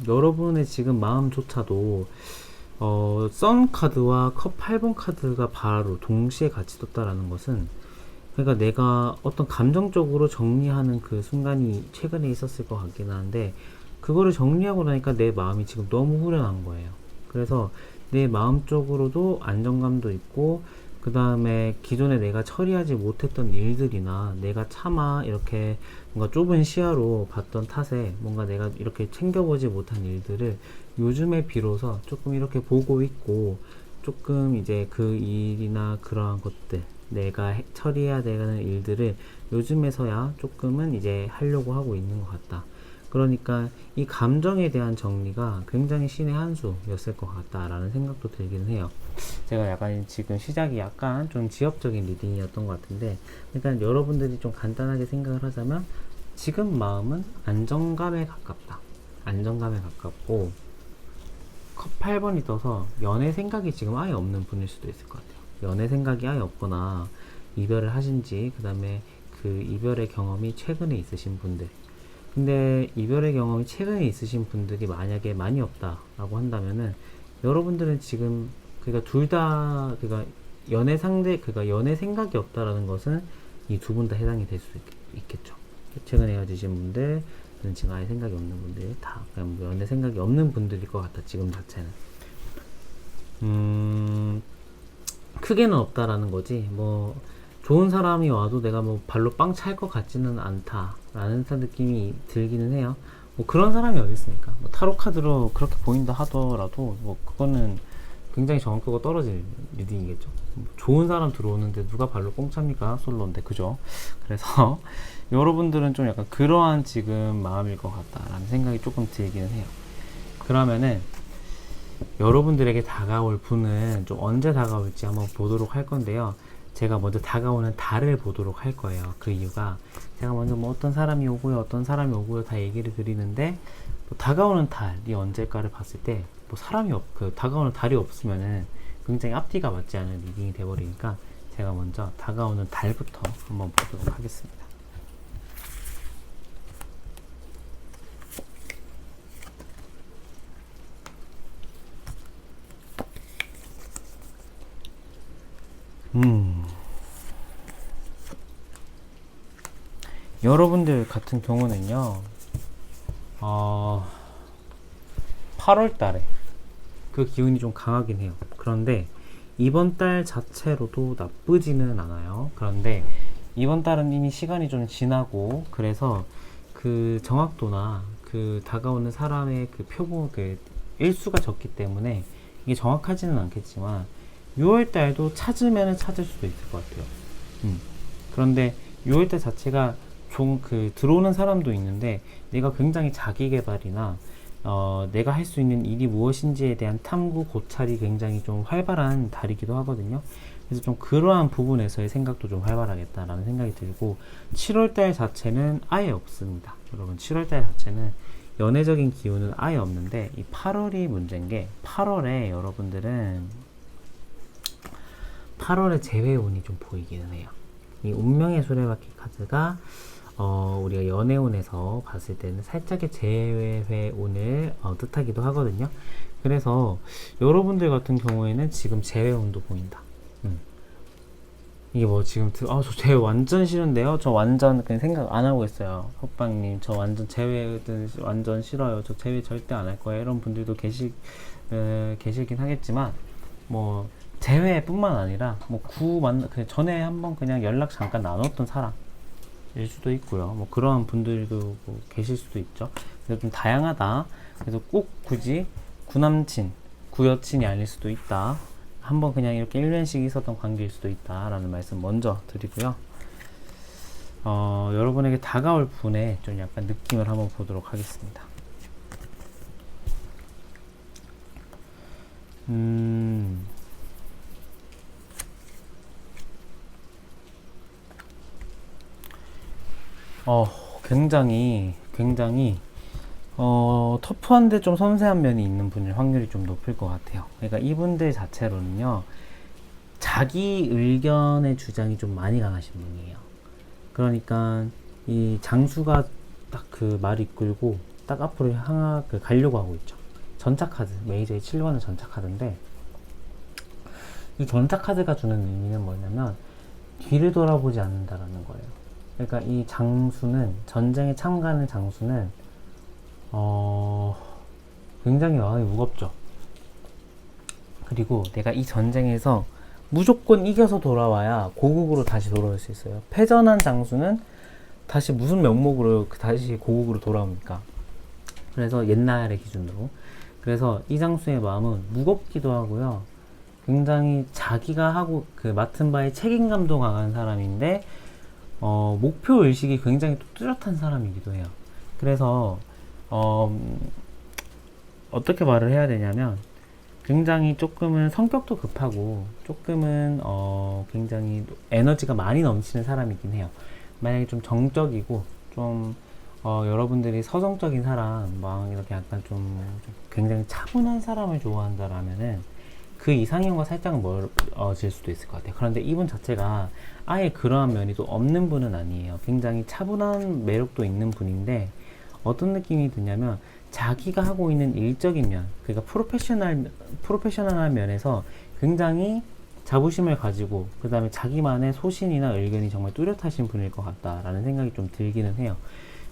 여러분의 지금 마음조차도 썬 카드와 컵 8번 카드가 바로 동시에 같이 떴다라는 것은, 그러니까 내가 어떤 감정적으로 정리하는 그 순간이 최근에 있었을 것 같긴 한데, 그거를 정리하고 나니까 내 마음이 지금 너무 후련한 거예요. 그래서 내 마음적으로도 안정감도 있고, 그 다음에 기존에 내가 처리하지 못했던 일들이나 내가 차마 이렇게 뭔가 좁은 시야로 봤던 탓에 뭔가 내가 이렇게 챙겨보지 못한 일들을 요즘에 비로소 조금 이렇게 보고 있고, 조금 이제 그 일이나 그러한 것들, 내가 처리해야 되는 일들을 요즘에서야 조금은 이제 하려고 하고 있는 것 같다. 그러니까 이 감정에 대한 정리가 굉장히 신의 한 수였을 것 같다라는 생각도 들기는 해요. 제가 약간 지금 시작이 약간 좀 지엽적인 리딩이었던 것 같은데, 일단 여러분들이 좀 간단하게 생각을 하자면 지금 마음은 안정감에 가깝다. 안정감에 가깝고, 컵 8번이 떠서 연애 생각이 지금 아예 없는 분일 수도 있을 것 같아요. 연애 생각이 아예 없거나 이별을 하신지, 그 다음에 그 이별의 경험이 최근에 있으신 분들. 근데 이별의 경험이 최근에 있으신 분들이 만약에 많이 없다라고 한다면은, 여러분들은 지금 그러니까 둘 다, 그러니까 연애 상대, 그러니까 연애 생각이 없다라는 것은 이 두 분 다 해당이 될 수 있겠죠. 최근에 헤어지신 분들, 지금 아예 생각이 없는 분들, 다 그냥 뭐 연애 생각이 없는 분들일 것 같다, 지금 자체는. 크게는 없다라는 거지. 뭐 좋은 사람이 와도 내가 뭐 발로 빵 찰 것 같지는 않다라는 느낌이 들기는 해요. 뭐 그런 사람이 어디 있습니까? 뭐 타로 카드로 그렇게 보인다 하더라도 뭐 그거는 굉장히 정확하고 떨어질 리딩이겠죠. 뭐 좋은 사람 들어오는데 누가 발로 뽕 찹니까? 솔로인데, 그죠? 그래서 여러분들은 좀 약간 그러한 지금 마음일 것 같다라는 생각이 조금 들기는 해요. 그러면은 여러분들에게 다가올 분은 좀 언제 다가올지 한번 보도록 할 건데요. 제가 먼저 다가오는 달을 보도록 할 거예요. 그 이유가, 제가 먼저 뭐 어떤 사람이 오고요, 어떤 사람이 오고요 다 얘기를 드리는데, 뭐 다가오는 달이 언제일까를 봤을 때, 뭐 다가오는 달이 없으면은 굉장히 앞뒤가 맞지 않은 리딩이 돼버리니까, 제가 먼저 다가오는 달부터 한번 보도록 하겠습니다. 여러분들 같은 경우는요, 8월 달에 그 기운이 좀 강하긴 해요. 그런데 이번 달 자체로도 나쁘지는 않아요. 그런데 이번 달은 이미 시간이 좀 지나고, 그래서 그 정확도나 그 다가오는 사람의 그 표본, 그 일수가 적기 때문에 이게 정확하지는 않겠지만 6월 달도 찾으면 찾을 수도 있을 것 같아요. 그런데 6월 달 자체가 좀 그 들어오는 사람도 있는데, 내가 굉장히 자기 개발이나 내가 할 수 있는 일이 무엇인지에 대한 탐구 고찰이 굉장히 좀 활발한 달이기도 하거든요. 그래서 좀 그러한 부분에서의 생각도 좀 활발하겠다라는 생각이 들고, 7월달 자체는 아예 없습니다. 여러분, 7월달 자체는 연애적인 기운은 아예 없는데, 이 8월이 문제인 게, 8월에 여러분들은 8월에 재회운이 좀 보이기는 해요. 이 운명의 수레바퀴 카드가 우리가 연애운에서 봤을 때는 살짝의 재회운을 뜻하기도 하거든요. 그래서 여러분들 같은 경우에는 지금 재회운도 보인다. 이게 뭐 지금 저 재회 완전 싫은데요? 저 완전 그냥 생각 안 하고 있어요. 호빵님, 저 완전 재회 완전 싫어요. 저 재회 절대 안 할 거예요. 이런 분들도 계시긴 하겠지만, 뭐 재회뿐만 아니라 뭐 그냥 전에 한번 그냥 연락 잠깐 나눴던 사람, 수도 있고요. 뭐 그러한 분들도 뭐 계실 수도 있죠. 그래서 좀 다양하다. 그래서 꼭 굳이 구남친, 구여친이 아닐 수도 있다. 한번 그냥 이렇게 1년씩 있었던 관계일 수도 있다라는 말씀 먼저 드리고요. 여러분에게 다가올 분의 좀 약간 느낌을 한번 보도록 하겠습니다. 굉장히 터프한데 좀 섬세한 면이 있는 분일 확률이 좀 높을 것 같아요. 그러니까 이분들 자체로는요, 자기 의견의 주장이 좀 많이 강하신 분이에요. 그러니까 이 장수가 딱 그 말을 이끌고 딱 앞으로 가려고 하고 있죠. 전차카드, 메이저의 7번은 전차카드인데, 이 전차카드가 주는 의미는 뭐냐면 뒤를 돌아보지 않는다라는 거예요. 그러니까 이 장수는, 전쟁에 참가하는 장수는 굉장히 마음이 무겁죠. 그리고 내가 이 전쟁에서 무조건 이겨서 돌아와야 고국으로 다시 돌아올 수 있어요. 패전한 장수는 다시 무슨 명목으로 다시 고국으로 돌아옵니까? 그래서 옛날의 기준으로. 그래서 이 장수의 마음은 무겁기도 하고요. 굉장히 자기가 하고 맡은 바에 책임감도 강한 사람인데, 목표 의식이 굉장히 또 뚜렷한 사람이기도 해요. 그래서 어떻게 말을 해야 되냐면, 굉장히 조금은 성격도 급하고 조금은 굉장히 에너지가 많이 넘치는 사람이긴 해요. 만약에 좀 정적이고 좀 여러분들이 서정적인 사람, 막 이렇게 약간 좀 굉장히 차분한 사람을 좋아한다라면은 그 이상형과 살짝은 멀어질 수도 있을 것 같아요. 그런데 이분 자체가 아예 그러한 면이 또 없는 분은 아니에요. 굉장히 차분한 매력도 있는 분인데, 어떤 느낌이 드냐면 자기가 하고 있는 일적인 면, 그러니까 프로페셔널한 면에서 굉장히 자부심을 가지고, 그 다음에 자기만의 소신이나 의견이 정말 뚜렷하신 분일 것 같다라는 생각이 좀 들기는 해요.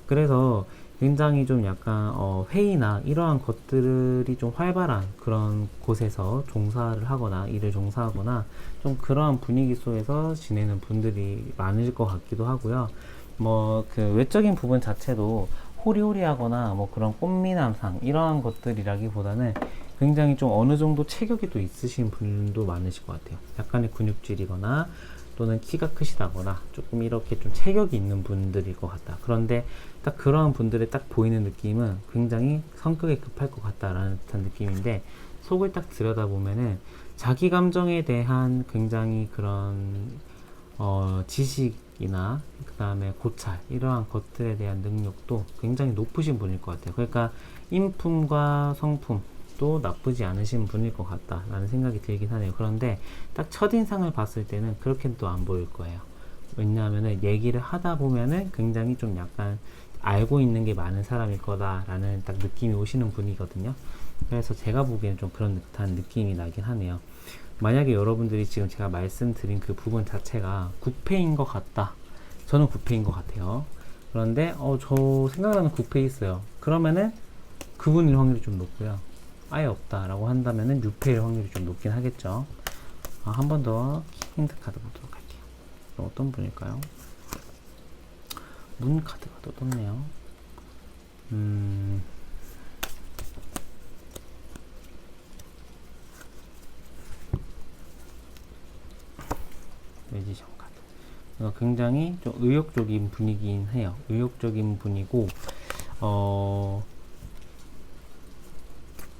그래서 굉장히 좀 약간 회의나 이러한 것들이 좀 활발한 그런 곳에서 종사를 하거나 일을 종사하거나 좀 그러한 분위기 속에서 지내는 분들이 많을 것 같기도 하고요. 뭐 그 외적인 부분 자체도 호리호리하거나 뭐 그런 꽃미남상 이러한 것들이라기보다는 굉장히 좀 어느 정도 체격이 또 있으신 분도 많으실 것 같아요. 약간의 근육질이거나 또는 키가 크시다거나 조금 이렇게 좀 체격이 있는 분들일 것 같다. 그런데 딱 그러한 분들의 딱 보이는 느낌은 굉장히 성격이 급할 것 같다라는 듯한 느낌인데, 속을 딱 들여다보면은 자기 감정에 대한 굉장히 그런 지식이나 그 다음에 고찰, 이러한 것들에 대한 능력도 굉장히 높으신 분일 것 같아요. 그러니까 인품과 성품도 나쁘지 않으신 분일 것 같다라는 생각이 들긴 하네요. 그런데 딱 첫인상을 봤을 때는 그렇게는 또 안 보일 거예요. 왜냐하면은 얘기를 하다 보면은 굉장히 좀 약간 알고 있는 게 많은 사람일 거다라는 딱 느낌이 오시는 분이거든요. 그래서 제가 보기에는 좀 그런 듯한 느낌이 나긴 하네요. 만약에 여러분들이 지금 제가 말씀드린 그 부분 자체가 구패인 것 같다. 저는 구패인 것 같아요. 그런데 저 생각나는 구패 있어요. 그러면은 그분일 확률이 좀 높고요. 아예 없다라고 한다면은 유패일 확률이 좀 높긴 하겠죠. 한 번 더 힌트 카드 보도록 할게요. 어떤 분일까요? 문 카드가 또 떴네요. 매지션 카드. 그러니까 굉장히 좀 의욕적인 분이긴 해요. 의욕적인 분이고,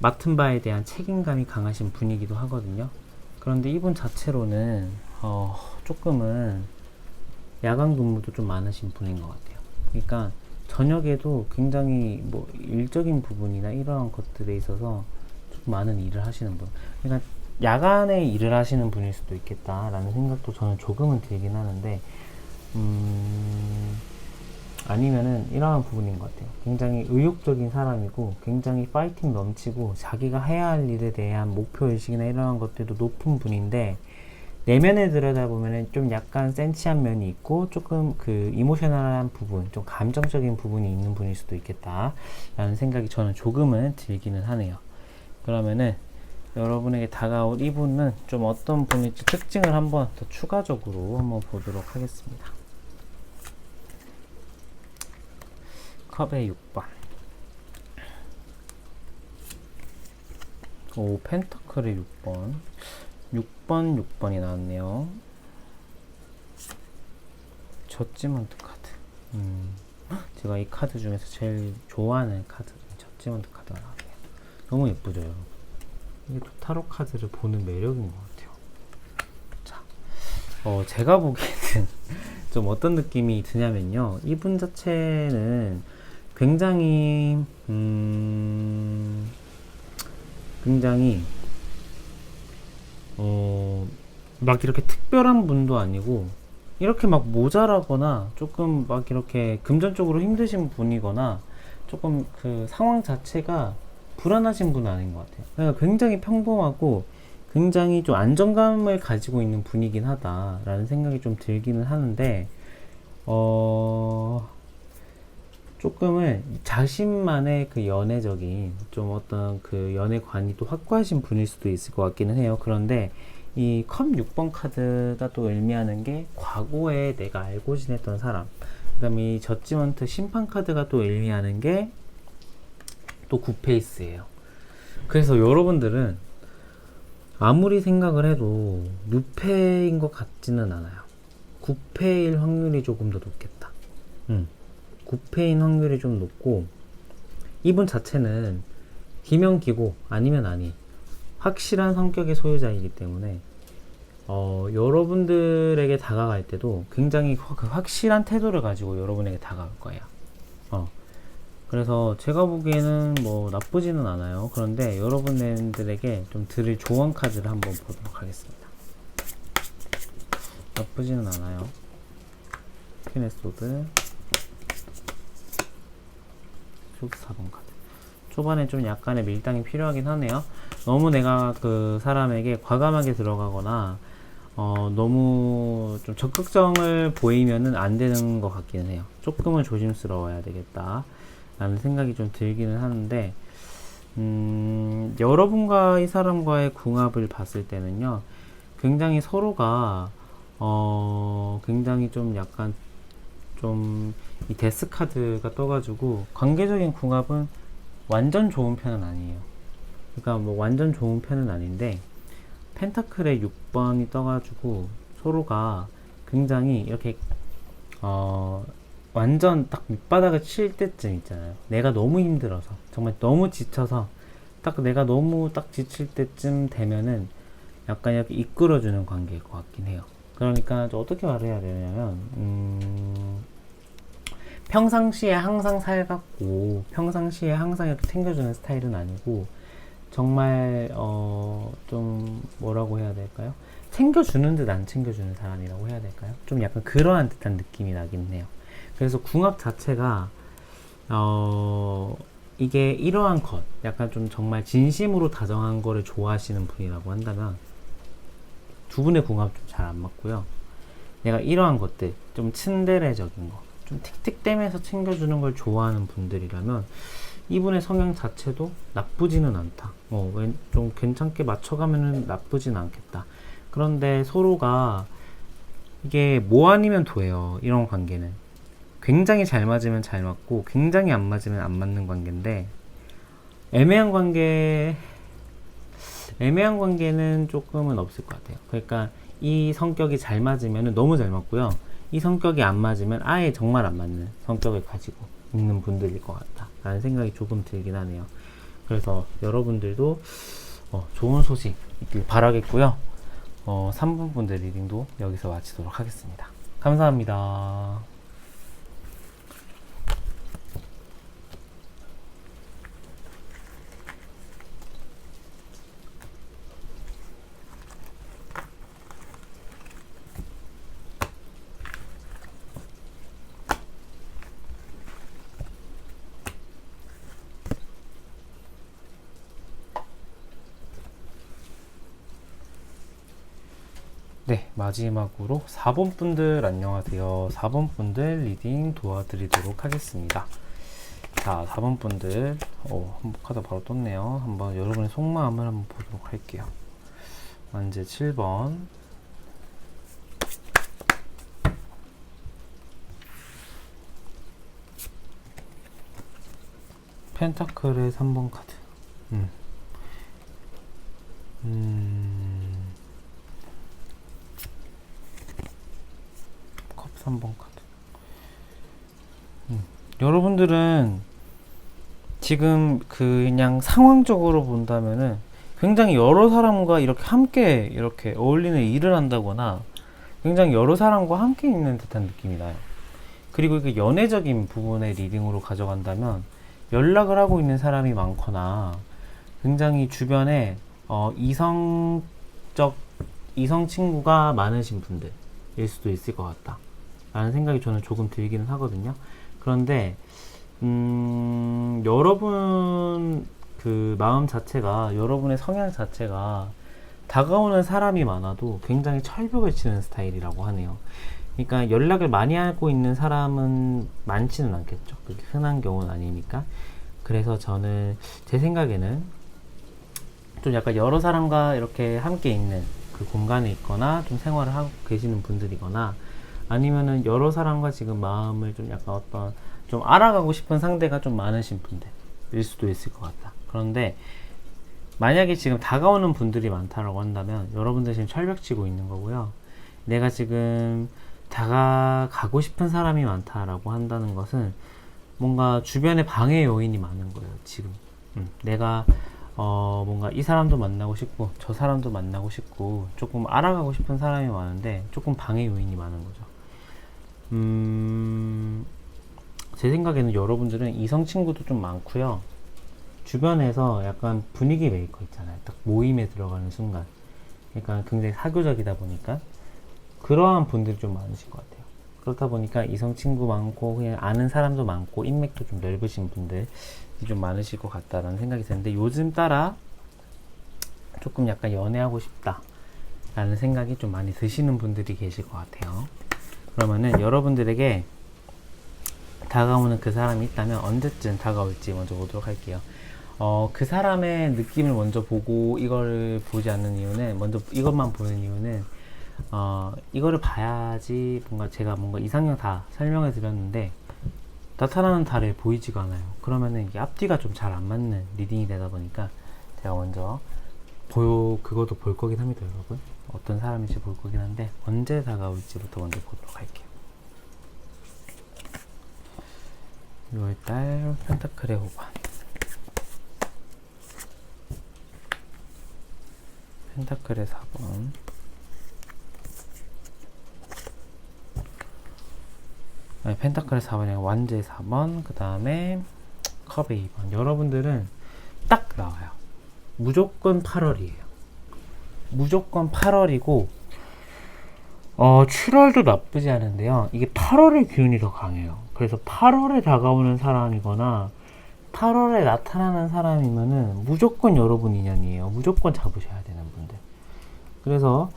맡은 바에 대한 책임감이 강하신 분이기도 하거든요. 그런데 이분 자체로는 조금은 야간 근무도 좀 많으신 분인 것 같아요. 그러니까 저녁에도 굉장히 뭐 일적인 부분이나 이러한 것들에 있어서 좀 많은 일을 하시는 분. 그러니까 야간에 일을 하시는 분일 수도 있겠다라는 생각도 저는 조금은 들긴 하는데, 아니면은 이러한 부분인 것 같아요. 굉장히 의욕적인 사람이고 굉장히 파이팅 넘치고 자기가 해야 할 일에 대한 목표의식이나 이러한 것들도 높은 분인데, 내면에 들여다보면은 좀 약간 센치한 면이 있고 조금 그 이모셔널한 부분, 좀 감정적인 부분이 있는 분일 수도 있겠다라는 생각이 저는 조금은 들기는 하네요. 그러면은 여러분에게 다가올 이분은 좀 어떤 분일지 특징을 한번 더 추가적으로 한번 보도록 하겠습니다. 컵의 6번. 오, 펜타클의 6번. 6번이 나왔네요. 저지먼트 카드. 제가 이 카드 중에서 제일 좋아하는 카드, 저지먼트 카드가 나왔네요. 너무 예쁘죠, 여러분? 이게 또 타로 카드를 보는 매력인 것 같아요. 자, 제가 보기에는 좀 어떤 느낌이 드냐면요. 이분 자체는 굉장히 막 이렇게 특별한 분도 아니고 이렇게 막 모자라거나 조금 막 이렇게 금전적으로 힘드신 분이거나 조금 그 상황 자체가 불안하신 분은 아닌 것 같아요. 그러니까 굉장히 평범하고 굉장히 좀 안정감을 가지고 있는 분이긴 하다라는 생각이 좀 들기는 하는데 조금은 자신만의 그 연애적인 좀 어떤 그 연애관이 또 확고하신 분일 수도 있을 것 같기는 해요. 그런데 이 컵 6번 카드가 또 의미하는 게 과거에 내가 알고 지냈던 사람, 그 다음에 이 저지먼트 심판 카드가 또 의미하는 게 또 굿페이스예요. 그래서 여러분들은 아무리 생각을 해도 누패인 것 같지는 않아요. 굿패일 확률이 조금 더 높겠다. 9패인 확률이 좀 높고, 이분 자체는 기면 기고 아니면 아니 확실한 성격의 소유자이기 때문에 여러분들에게 다가갈 때도 굉장히 그 확실한 태도를 가지고 여러분에게 다가올 거예요. 그래서 제가 보기에는 뭐 나쁘지는 않아요. 그런데 여러분들에게 좀 드릴 조언 카드를 한번 보도록 하겠습니다. 나쁘지는 않아요. 퀸의 소드, 소드 4번 카드. 초반에 좀 약간의 밀당이 필요하긴 하네요. 너무 내가 그 사람에게 과감하게 들어가거나 너무 좀 적극성을 보이면은 안 되는 것 같기는 해요. 조금은 조심스러워야 되겠다 라는 생각이 좀 들기는 하는데, 여러분과 이 사람과의 궁합을 봤을 때는요, 굉장히 서로가 굉장히 좀 약간 좀 이 데스 카드가 떠가지고 관계적인 궁합은 완전 좋은 편은 아니에요. 그러니까 뭐 완전 좋은 편은 아닌데, 펜타클의 6번이 떠가지고 서로가 굉장히 이렇게 완전 딱 밑바닥을 칠 때쯤 있잖아요. 내가 너무 힘들어서, 정말 너무 지쳐서 딱 내가 너무 딱 지칠 때쯤 되면은 약간 이렇게 이끌어주는 관계일 것 같긴 해요. 그러니까 어떻게 말을 해야 되냐면, 평상시에 항상 살갑고 평상시에 항상 이렇게 챙겨주는 스타일은 아니고, 정말 좀 뭐라고 해야 될까요? 챙겨주는 듯 안 챙겨주는 사람이라고 해야 될까요? 좀 약간 그러한 듯한 느낌이 나긴 해요. 그래서 궁합 자체가 이게 이러한 것, 약간 좀 정말 진심으로 다정한 거를 좋아하시는 분이라고 한다면 두 분의 궁합 좀 잘 안 맞고요. 내가 이러한 것들, 좀 츤데레적인 거, 좀 틱틱대면서 챙겨주는 걸 좋아하는 분들이라면 이분의 성향 자체도 나쁘지는 않다. 좀 괜찮게 맞춰가면은 나쁘진 않겠다. 그런데 서로가 이게 뭐 아니면 도예요. 이런 관계는 굉장히 잘 맞으면 잘 맞고 굉장히 안 맞으면 안 맞는 관계인데, 애매한 관계는 조금은 없을 것 같아요. 그러니까 이 성격이 잘 맞으면 너무 잘 맞고요, 이 성격이 안 맞으면 아예 정말 안 맞는 성격을 가지고 있는 분들일 것 같다 라는 생각이 조금 들긴 하네요. 그래서 여러분들도 좋은 소식 있길 바라겠고요. 3분 분들 리딩도 여기서 마치도록 하겠습니다. 감사합니다. 네, 마지막으로 4번 분들 안녕하세요. 4번 분들 리딩 도와드리도록 하겠습니다. 자, 4번 분들 한번 카드 바로 떴네요. 한번 여러분의 속마음을 한번 보도록 할게요. 완제 7번, 펜타클의 3번 카드. 컵 3번 카드. 여러분들은 지금 그냥 상황적으로 본다면은 굉장히 여러 사람과 이렇게 함께 이렇게 어울리는 일을 한다거나 굉장히 여러 사람과 함께 있는 듯한 느낌이 나요. 그리고 그 연애적인 부분의 리딩으로 가져간다면 연락을 하고 있는 사람이 많거나 굉장히 주변에 이성 친구가 많으신 분들일 수도 있을 것 같다 라는 생각이 저는 조금 들기는 하거든요. 그런데 여러분 그 마음 자체가, 여러분의 성향 자체가 다가오는 사람이 많아도 굉장히 철벽을 치는 스타일이라고 하네요. 그러니까 연락을 많이 하고 있는 사람은 많지는 않겠죠. 그렇게 흔한 경우는 아니니까. 그래서 저는 제 생각에는 좀 약간 여러 사람과 이렇게 함께 있는 그 공간에 있거나 좀 생활을 하고 계시는 분들이거나 아니면은 여러 사람과 지금 마음을 좀 약간 어떤 좀 알아가고 싶은 상대가 좀 많으신 분들일 수도 있을 것 같다. 그런데 만약에 지금 다가오는 분들이 많다라고 한다면 여러분들 지금 철벽치고 있는 거고요. 내가 지금 다가가고 싶은 사람이 많다라고 한다는 것은 뭔가 주변에 방해 요인이 많은 거예요. 지금 내가 뭔가 이 사람도 만나고 싶고 저 사람도 만나고 싶고 조금 알아가고 싶은 사람이 많은데 조금 방해 요인이 많은 거죠. 제 생각에는 여러분들은 이성 친구도 좀 많고요. 주변에서 약간 분위기 메이커 있잖아요. 딱 모임에 들어가는 순간 그러니까 굉장히 사교적이다 보니까 그러한 분들이 좀 많으신 것 같아요. 그렇다 보니까 이성 친구 많고 그냥 아는 사람도 많고 인맥도 좀 넓으신 분들이 좀 많으실 것 같다라는 생각이 드는데 요즘 따라 조금 약간 연애하고 싶다 라는 생각이 좀 많이 드시는 분들이 계실 것 같아요. 그러면은 여러분들에게 다가오는 그 사람이 있다면 언제쯤 다가올지 먼저 보도록 할게요. 그 사람의 느낌을 먼저 보고 이걸 보지 않는 이유는, 먼저 이것만 보는 이유는 이거를 봐야지 뭔가 제가 뭔가 이상형 다 설명해 드렸는데 나타나는 달에 보이지가 않아요. 그러면은 이게 앞뒤가 좀 잘 안 맞는 리딩이 되다 보니까 제가 먼저 그것도 볼 거긴 합니다, 여러분. 어떤 사람인지 볼 거긴 한데 언제 다가올지부터 먼저 보도록 할게요. 6월달 펜타클의 후반, 펜타클의 4번, 아니, 펜타클의 4번이 완제의 4번, 그 다음에 컵의 2번. 여러분들은 딱 나와요. 무조건 8월이에요. 무조건 8월이고 7월도 나쁘지 않은데요. 이게 8월의 기운이 더 강해요. 그래서 8월에 다가오는 사람이거나 8월에 나타나는 사람이면은 무조건 여러분 인연이에요. 무조건 잡으셔야 되는 분들. 그래서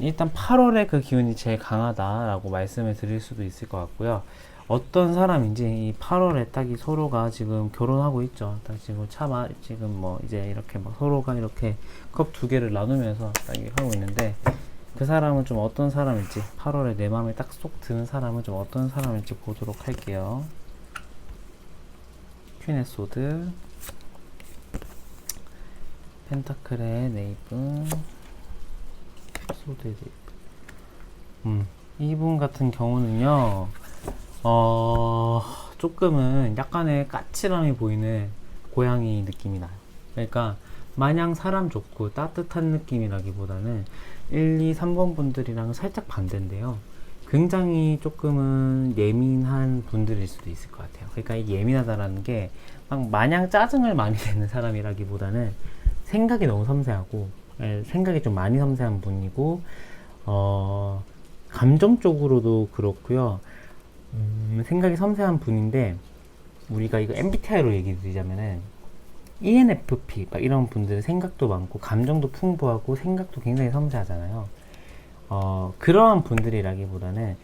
일단 8월에 그 기운이 제일 강하다라고 말씀을 드릴 수도 있을 것 같고요. 어떤 사람인지 이 8월에 딱 이 서로가 지금 결혼하고 있죠. 딱 지금 지금 뭐 이제 이렇게 막 서로가 이렇게 컵 두 개를 나누면서 딱 하고 있는데 그 사람은 좀 어떤 사람일지, 8월에 내 마음에 딱 쏙 드는 사람은 좀 어떤 사람일지 보도록 할게요. 퀸의 소드, 펜타클의 네이브, 소드의 네이브. 이분 같은 경우는요, 조금은 약간의 까칠함이 보이는 고양이 느낌이 나요. 그러니까 마냥 사람 좋고 따뜻한 느낌이라기보다는 1, 2, 3번 분들이랑은 살짝 반대인데요. 굉장히 조금은 예민한 분들일 수도 있을 것 같아요. 그러니까 이 예민하다라는 게 막 마냥 짜증을 많이 내는 사람이라기보다는 생각이 너무 섬세하고, 생각이 좀 많이 섬세한 분이고, 감정적으로도 그렇고요. 생각이 섬세한 분인데, 우리가 이거 MBTI로 얘기 드리자면은 ENFP 막 이런 분들은 생각도 많고 감정도 풍부하고 생각도 굉장히 섬세하잖아요. 그러한 분들이라기보다는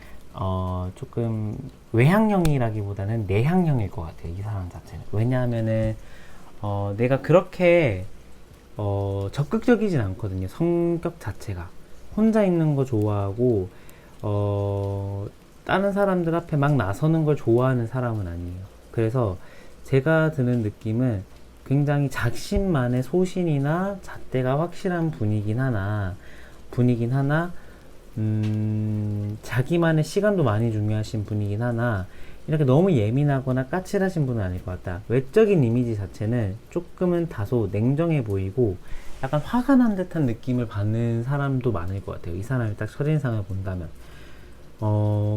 조금 외향형이라기보다는 내향형일 것 같아요, 이 사람 자체는. 왜냐하면은 내가 그렇게 적극적이진 않거든요. 성격 자체가 혼자 있는 거 좋아하고 다른 사람들 앞에 막 나서는 걸 좋아하는 사람은 아니에요. 그래서 제가 드는 느낌은 굉장히 자신만의 소신이나 잣대가 확실한 분이긴 하나, 자기만의 시간도 많이 중요하신 분이긴 하나, 이렇게 너무 예민하거나 까칠하신 분은 아닐 것 같다. 외적인 이미지 자체는 조금은 다소 냉정해 보이고 약간 화가 난 듯한 느낌을 받는 사람도 많을 것 같아요. 이 사람이 딱 첫인상을 본다면.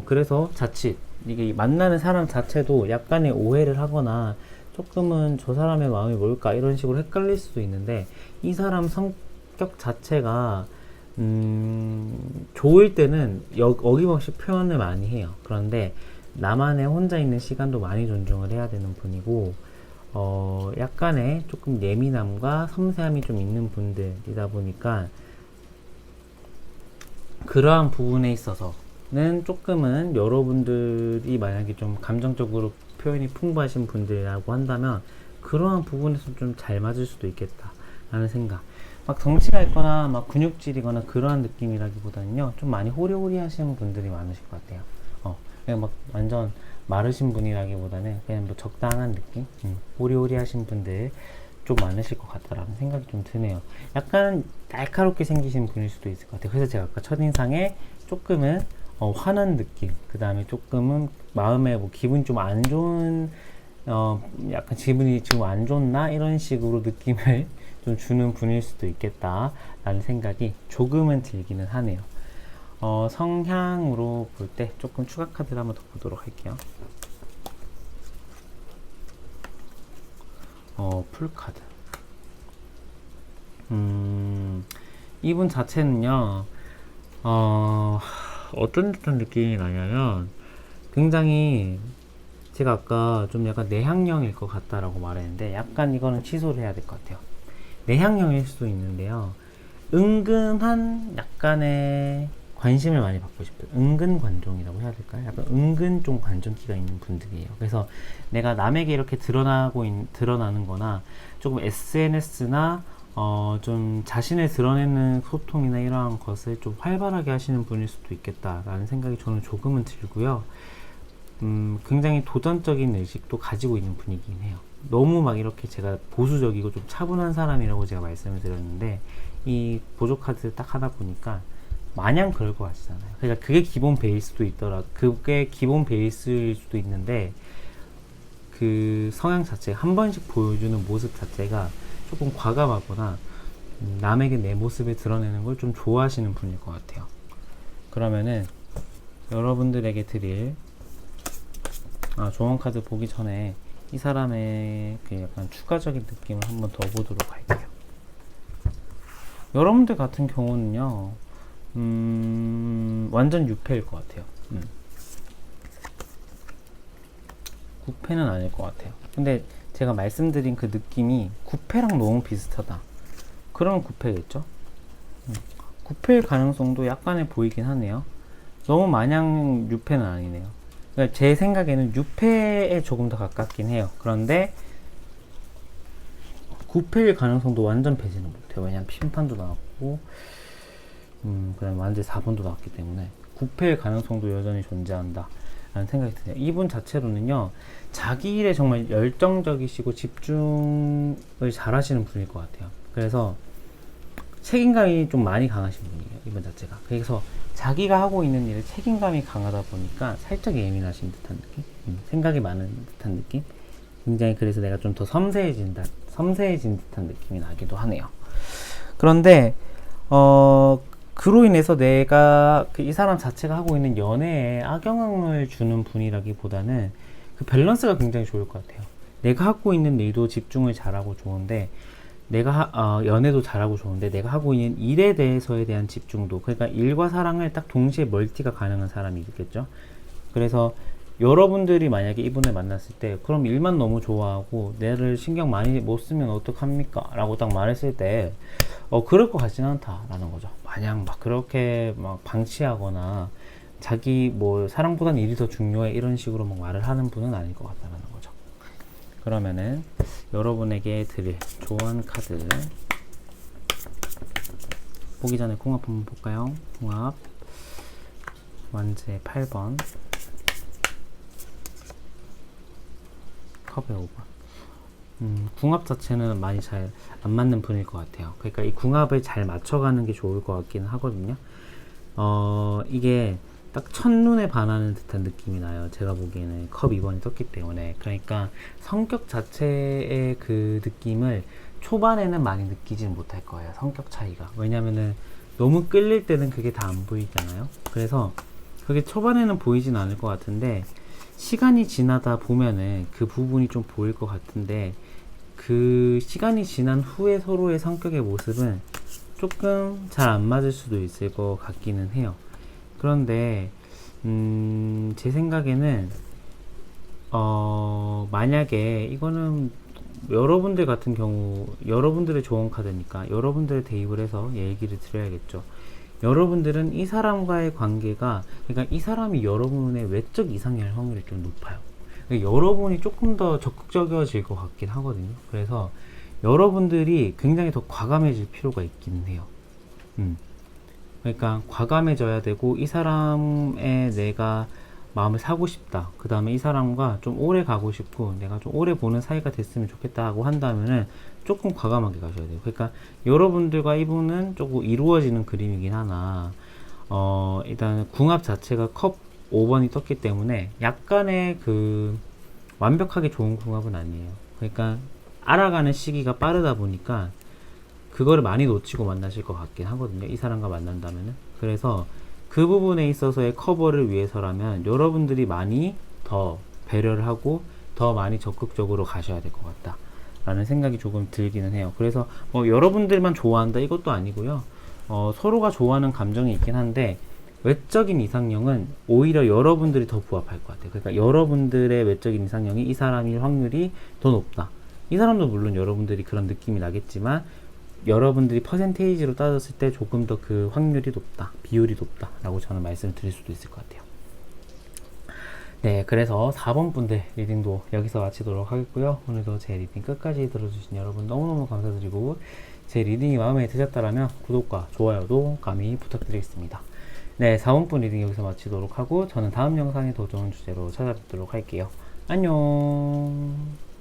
그래서 자칫 이게 만나는 사람 자체도 약간의 오해를 하거나 조금은 저 사람의 마음이 뭘까 이런 식으로 헷갈릴 수도 있는데, 이 사람 성격 자체가 좋을 때는 어김없이 표현을 많이 해요. 그런데 나만의 혼자 있는 시간도 많이 존중을 해야 되는 분이고, 약간의 조금 예민함과 섬세함이 좀 있는 분들이다 보니까 그러한 부분에 있어서는 조금은 여러분들이 만약에 좀 감정적으로 표현이 풍부하신 분들이라고 한다면 그러한 부분에서 좀 잘 맞을 수도 있겠다 라는 생각. 막 덩치가 있거나 막 근육질이거나 그러한 느낌이라기보다는요, 좀 많이 호리호리 하시는 분들이 많으실 것 같아요. 그냥 막 완전 마르신 분이라기보다는 그냥 뭐 적당한 느낌? 호리호리 하신 분들 좀 많으실 것 같다라는 생각이 좀 드네요. 약간 날카롭게 생기신 분일 수도 있을 것 같아요. 그래서 제가 아까 첫인상에 조금은 화난 느낌, 그 다음에 조금은 마음에 뭐 기분이 좀 안 좋은, 약간 기분이 지금 안 좋나? 이런 식으로 느낌을 좀 주는 분일 수도 있겠다라는 생각이 조금은 들기는 하네요. 성향으로 볼 때 조금 추가 카드를 한번 더 보도록 할게요. 풀카드. 이분 자체는요, 어떤 듯한 느낌이 나냐면, 굉장히, 제가 아까 좀 약간 내향형일 것 같다라고 말했는데, 약간 이거는 취소를 해야 될 것 같아요. 내향형일 수도 있는데요, 은근한 약간의 관심을 많이 받고 싶어요. 은근 관종이라고 해야 될까요? 약간 은근 좀 관종기가 있는 분들이에요. 그래서 내가 남에게 이렇게 드러나는 거나 조금 SNS나 좀 자신을 드러내는 소통이나 이러한 것을 좀 활발하게 하시는 분일 수도 있겠다라는 생각이 저는 조금은 들고요. 굉장히 도전적인 의식도 가지고 있는 분이긴 해요. 너무 막 이렇게 제가 보수적이고 좀 차분한 사람이라고 제가 말씀을 드렸는데, 이 보조 카드 딱 하다 보니까 마냥 그럴 것 같잖아요. 그러니까 그게 기본 베이스도 있더라. 그게 기본 베이스일 수도 있는데, 그 성향 자체, 한 번씩 보여주는 모습 자체가 조금 과감하거나 남에게 내 모습을 드러내는 걸 좀 좋아하시는 분일 것 같아요. 그러면은 여러분들에게 드릴 조언 카드 보기 전에 이 사람의 그 약간 추가적인 느낌을 한번 더 보도록 할게요. 여러분들 같은 경우는요, 완전 유패일 것 같아요. 9패는 아닐 것 같아요. 근데 제가 말씀드린 그 느낌이 9패랑 너무 비슷하다. 그러면 9패겠죠? 9패일 가능성도 약간의 보이긴 하네요. 너무 마냥 6패는 아니네요. 그러니까 제 생각에는 6패에 조금 더 가깝긴 해요. 그런데 9패일 가능성도 완전 배제는 못해요. 왜냐면 심판도 나왔고, 그 다음에 완전 4번도 나왔기 때문에 9패일 가능성도 여전히 존재한다 라는 생각이 드네요. 이분 자체로는요, 자기 일에 정말 열정적이시고 집중을 잘 하시는 분일 것 같아요. 그래서 책임감이 좀 많이 강하신 분이에요, 이분 자체가. 그래서 자기가 하고 있는 일에 책임감이 강하다 보니까 살짝 예민하신 듯한 느낌? 생각이 많은 듯한 느낌? 굉장히, 그래서 내가 좀 더 섬세해진 듯한 느낌이 나기도 하네요. 그런데 그로 인해서 내가 이 사람 자체가 하고 있는 연애에 악영향을 주는 분이라기보다는 그 밸런스가 굉장히 좋을 것 같아요. 내가 하고 있는 일도 집중을 잘하고 좋은데, 내가 연애도 잘하고 좋은데, 내가 하고 있는 일에 대해서에 대한 집중도, 그러니까 일과 사랑을 딱 동시에 멀티가 가능한 사람이 있겠죠. 그래서 여러분들이 만약에 이분을 만났을 때, 그럼 일만 너무 좋아하고 내를 신경 많이 못 쓰면 어떡합니까? 라고 딱 말했을 때, 그럴 것 같지는 않다라는 거죠. 마냥 막 그렇게 막 방치하거나 자기 뭐 사랑보단 일이 더 중요해 이런 식으로 막 말을 하는 분은 아닐 것 같다는 거죠. 그러면은 여러분에게 드릴 조언 카드 보기 전에 궁합 한번 볼까요? 궁합 완제 8번, 컵의 5번. 궁합 자체는 많이 잘 안 맞는 분일 것 같아요. 그러니까 이 궁합을 잘 맞춰가는 게 좋을 것 같기는 하거든요. 이게 딱 첫눈에 반하는 듯한 느낌이 나요. 제가 보기에는 컵 2번이 떴기 때문에. 그러니까 성격 자체의 그 느낌을 초반에는 많이 느끼지는 못할 거예요. 성격 차이가. 왜냐면은 너무 끌릴 때는 그게 다 안 보이잖아요. 그래서 그게 초반에는 보이진 않을 것 같은데 시간이 지나다 보면은 그 부분이 좀 보일 것 같은데 그 시간이 지난 후에 서로의 성격의 모습은 조금 잘 안 맞을 수도 있을 것 같기는 해요. 그런데 제 생각에는 만약에 이거는 여러분들 같은 경우 여러분들의 좋은 카드니까 여러분들을 대입을 해서 얘기를 드려야겠죠. 여러분들은 이 사람과의 관계가, 그러니까 이 사람이 여러분의 외적 이상일 확률이 좀 높아요. 그러니까 여러분이 조금 더 적극적이어질 것 같긴 하거든요. 그래서 여러분들이 굉장히 더 과감해질 필요가 있기는 해요. 그러니까 과감해져야 되고, 이 사람의 내가 마음을 사고 싶다, 그 다음에 이 사람과 좀 오래 가고 싶고 내가 좀 오래 보는 사이가 됐으면 좋겠다 하고 한다면은 조금 과감하게 가셔야 돼요. 그러니까 여러분들과 이분은 조금 이루어지는 그림이긴 하나 일단 궁합 자체가 컵 5번이 떴기 때문에 약간의 그 완벽하게 좋은 궁합은 아니에요. 그러니까 알아가는 시기가 빠르다 보니까 그거를 많이 놓치고 만나실 것 같긴 하거든요. 이 사람과 만난다면은. 그래서 그 부분에 있어서의 커버를 위해서라면 여러분들이 많이 더 배려를 하고 더 많이 적극적으로 가셔야 될 것 같다 라는 생각이 조금 들기는 해요. 그래서 뭐 여러분들만 좋아한다 이것도 아니고요. 서로가 좋아하는 감정이 있긴 한데 외적인 이상형은 오히려 여러분들이 더 부합할 것 같아요. 그러니까 여러분들의 외적인 이상형이 이 사람일 확률이 더 높다. 이 사람도 물론 여러분들이 그런 느낌이 나겠지만 여러분들이 퍼센테이지로 따졌을 때 조금 더 그 확률이 높다, 비율이 높다 라고 저는 말씀을 드릴 수도 있을 것 같아요. 네, 그래서 4번 분들 리딩도 여기서 마치도록 하겠고요. 오늘도 제 리딩 끝까지 들어주신 여러분 너무너무 감사드리고, 제 리딩이 마음에 드셨다면 구독과 좋아요도 감히 부탁드리겠습니다. 네, 4번 분 리딩 여기서 마치도록 하고 저는 다음 영상에 더 좋은 주제로 찾아뵙도록 할게요. 안녕.